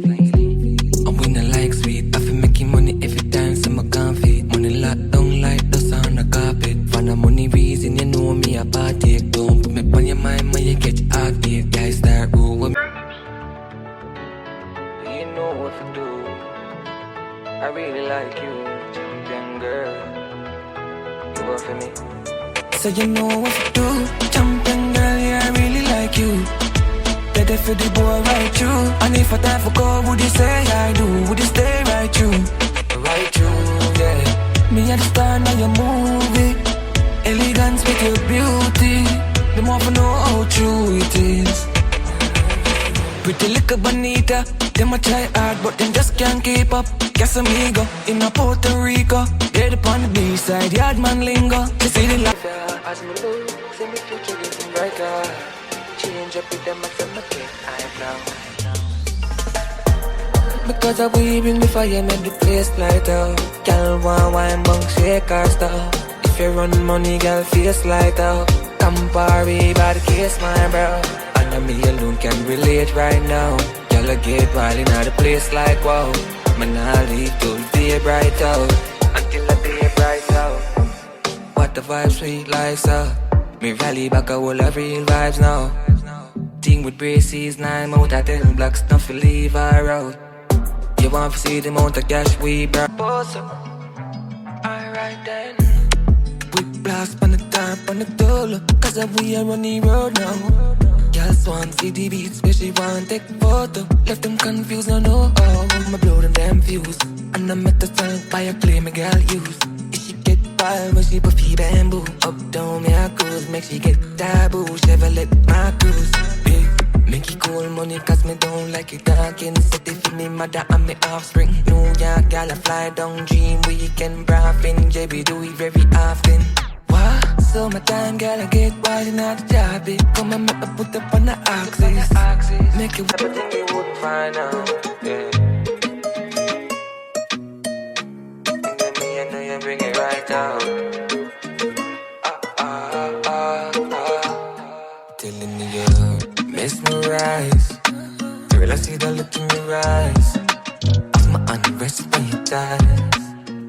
I'm winning like sweet. I feel making money every time so I can't fit. Money locked down like dust on the carpet. For the money reason you know me a party. Don't put me on your mind when you get active. Guys start rule with me. You know what to do. I really like you, champion girl. For me. So you know what to do, champion girl, yeah, I really like you. Better for the boy right through. And if I time for go, would you say I do? Would you stay right through? Right through, yeah. Me and the star now your movie. Elegance with your beauty. The more for know how true it is. Pretty little bonita. Them a try hard, but them just can't keep up. Casamigo, in a Puerto Rico. Dead upon the B-side, yard man lingo. You see the life, as me look, see me future getting brighter. Change up with them, I feel my kid, I know. Because of we bring the fire, make the place lighter. Girl want wine, bunk, shake our stuff. If you run money, girl, face lighter. Campari by the case, my bro. And me alone can relate right now. Girl, I get wild in the place like wow. Man, I leave till the day bright out. Until the day bright out. What the vibes sweet like so. Me rally back a whole of real vibes now. Team with braces, 9 out of 10 blocks, not to leave her out. You want to see the amount of cash we brought. Alright then. We blast on the top, on the dollar. Cause we are on the road now. Girls want see the beats, where she want take photo. Left them confused, no know how. My blow them damn fuse. And I met the song by a play my girl use. If she get wild when she puffy bamboo. Up down me a cruise, make she get taboo. Chevrolet my cruise, yeah. Make it cool money cause me don't like it talking. Set it for me mother and me offspring. New York gal I fly down dream weekend braffing. Yeah we do it very often. So my time, girl, I get wild in all the job. Come and make me put up on the axis. Make it everything you wouldn't find out, yeah. And then me, I know you bring it right out. Telling me you're mesmerized. Girl, I see the look in your eyes. Put my hand rest on your thighs.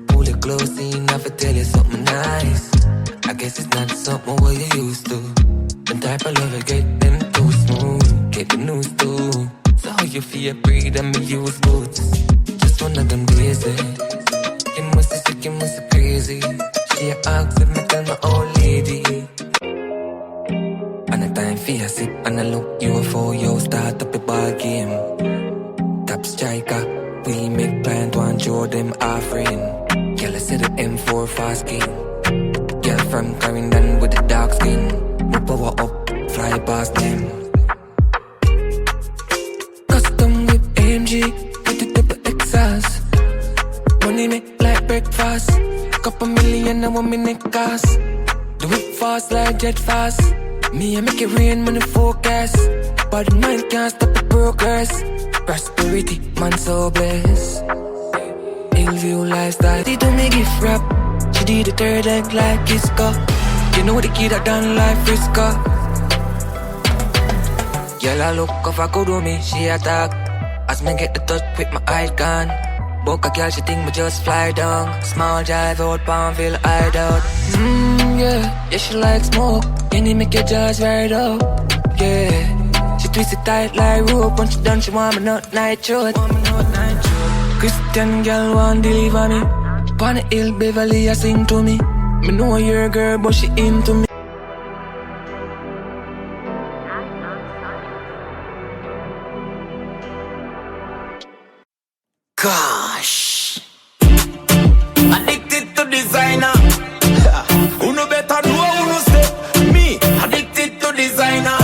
Pull it close and never tell you something nice. I guess it's not something what you used to. The type of love I get them too smooth. Get the news too. So how you feel breathe and me use boots. Just one of them days, You must be sick, you must be crazy. She asks if me tell my old lady. And the time for you sit and I look you for you start up a ball game. Top striker, we make client one show them offering. Girl, I said the M4 fast king. Girl from Carrington with the dark skin. We power up, fly past them. Custom with AMG, with the double exhaust. Money make like breakfast. Couple million and 1 minute cost. Do it fast like jet fast. Me I make it rain when the forecast. But mind can't stop the progress. Prosperity, man so blessed. Hillview lifestyle. They do me gift wrap. She did the third leg like Kisco. You know the kid that done like Frisco. Girl I look off I could do me, she attack. As me get the touch with my eye gone. Book a girl she think me just fly down. Small drive out, Palmville hideout. Yeah, she like smoke. Any make your jaws right up. Yeah. She twist it tight like rope. When she done, she want me not night short. Christian girl want deliver me. Pon the hill, Beverly, I sing to me. Me know you're a girl, but she into me. Gosh, addicted to designer. Who no better know who no step. Me, addicted to designer.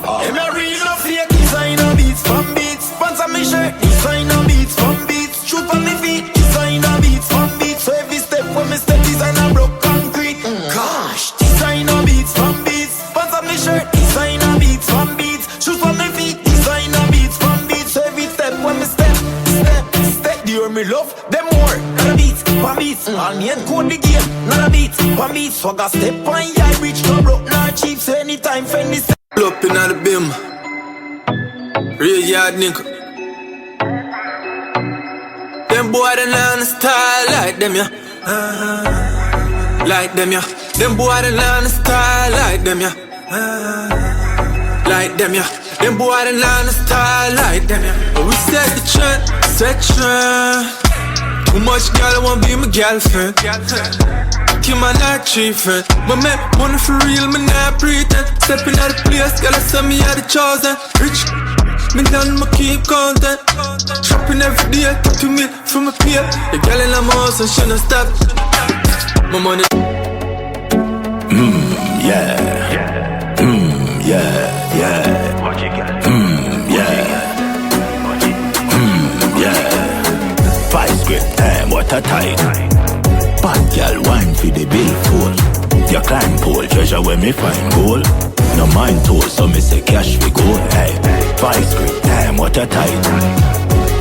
I'm a real fake designer beats from beats. Pants on me shirt, designer beats from beats. Shoot on me feet, designer beats from beats. So every step when me step, designer broke concrete. Gosh, designer beats from beats. Pants on me shirt, designer beats from beats. Shoot on me feet, designer beats from beats. So every step when me step, step, you hear me love them more. Not a beats, pan beats. All me and code the game. Not a beats, pan beats. Swagger step on ya, reach no broke, not cheap. So anytime, find this. Pull up in the beam. Real yard nigga. Them boy they learn the style like them yeah. Like them yeah. Them boy they learn the style like them yeah. Like them yeah. Them boy they learn the style like them yeah. But we set the trend, Too much girl want be my girlfriend. Keep my night tree friend. But man, money for real, me not pretend. Stepping out the place, girl I saw me are the chosen. Rich, me done my keep content. Shopping every day, to me from a peer. The girl in the house and she no stop. My money. Yeah. Yeah. Yeah. 5 script time, what a time. Bad girl wine for the billfold. Your climb pole, treasure when me find gold. No mind tool, so me say cash we go. Hey, 5 script time, what a time.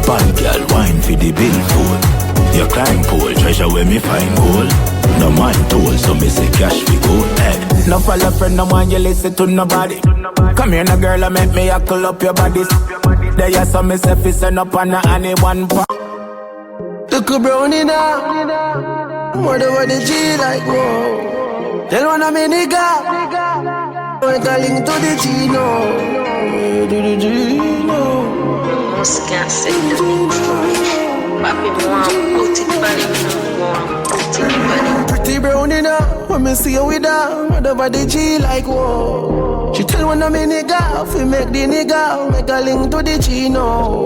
Bad girl wine for the billfold. Your climb pole, treasure when me find gold. No mind tool, so me say cash we go. Hey, no follow friend, no one you listen to nobody. Come here, no girl, I make me huckle up your bodies. There you saw me say fi send up on anyone. Took a brownie now. More than what the G like, whoa. Tell one of me nigga. We're calling to the G, no. To the G, no. Most can't say the Papi want put it body, put it body. Pretty brownie now. When me see you with her, whatever the G like, whoa. She tell one of me nigga, if we make the nigga, make a link to the G, no.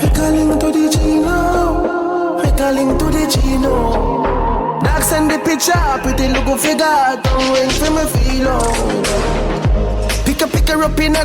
Make a link to the G, no. Make a link to the G, no. Dark send the picture, pretty look figure. Don't wait for me feel on. Pick her up in the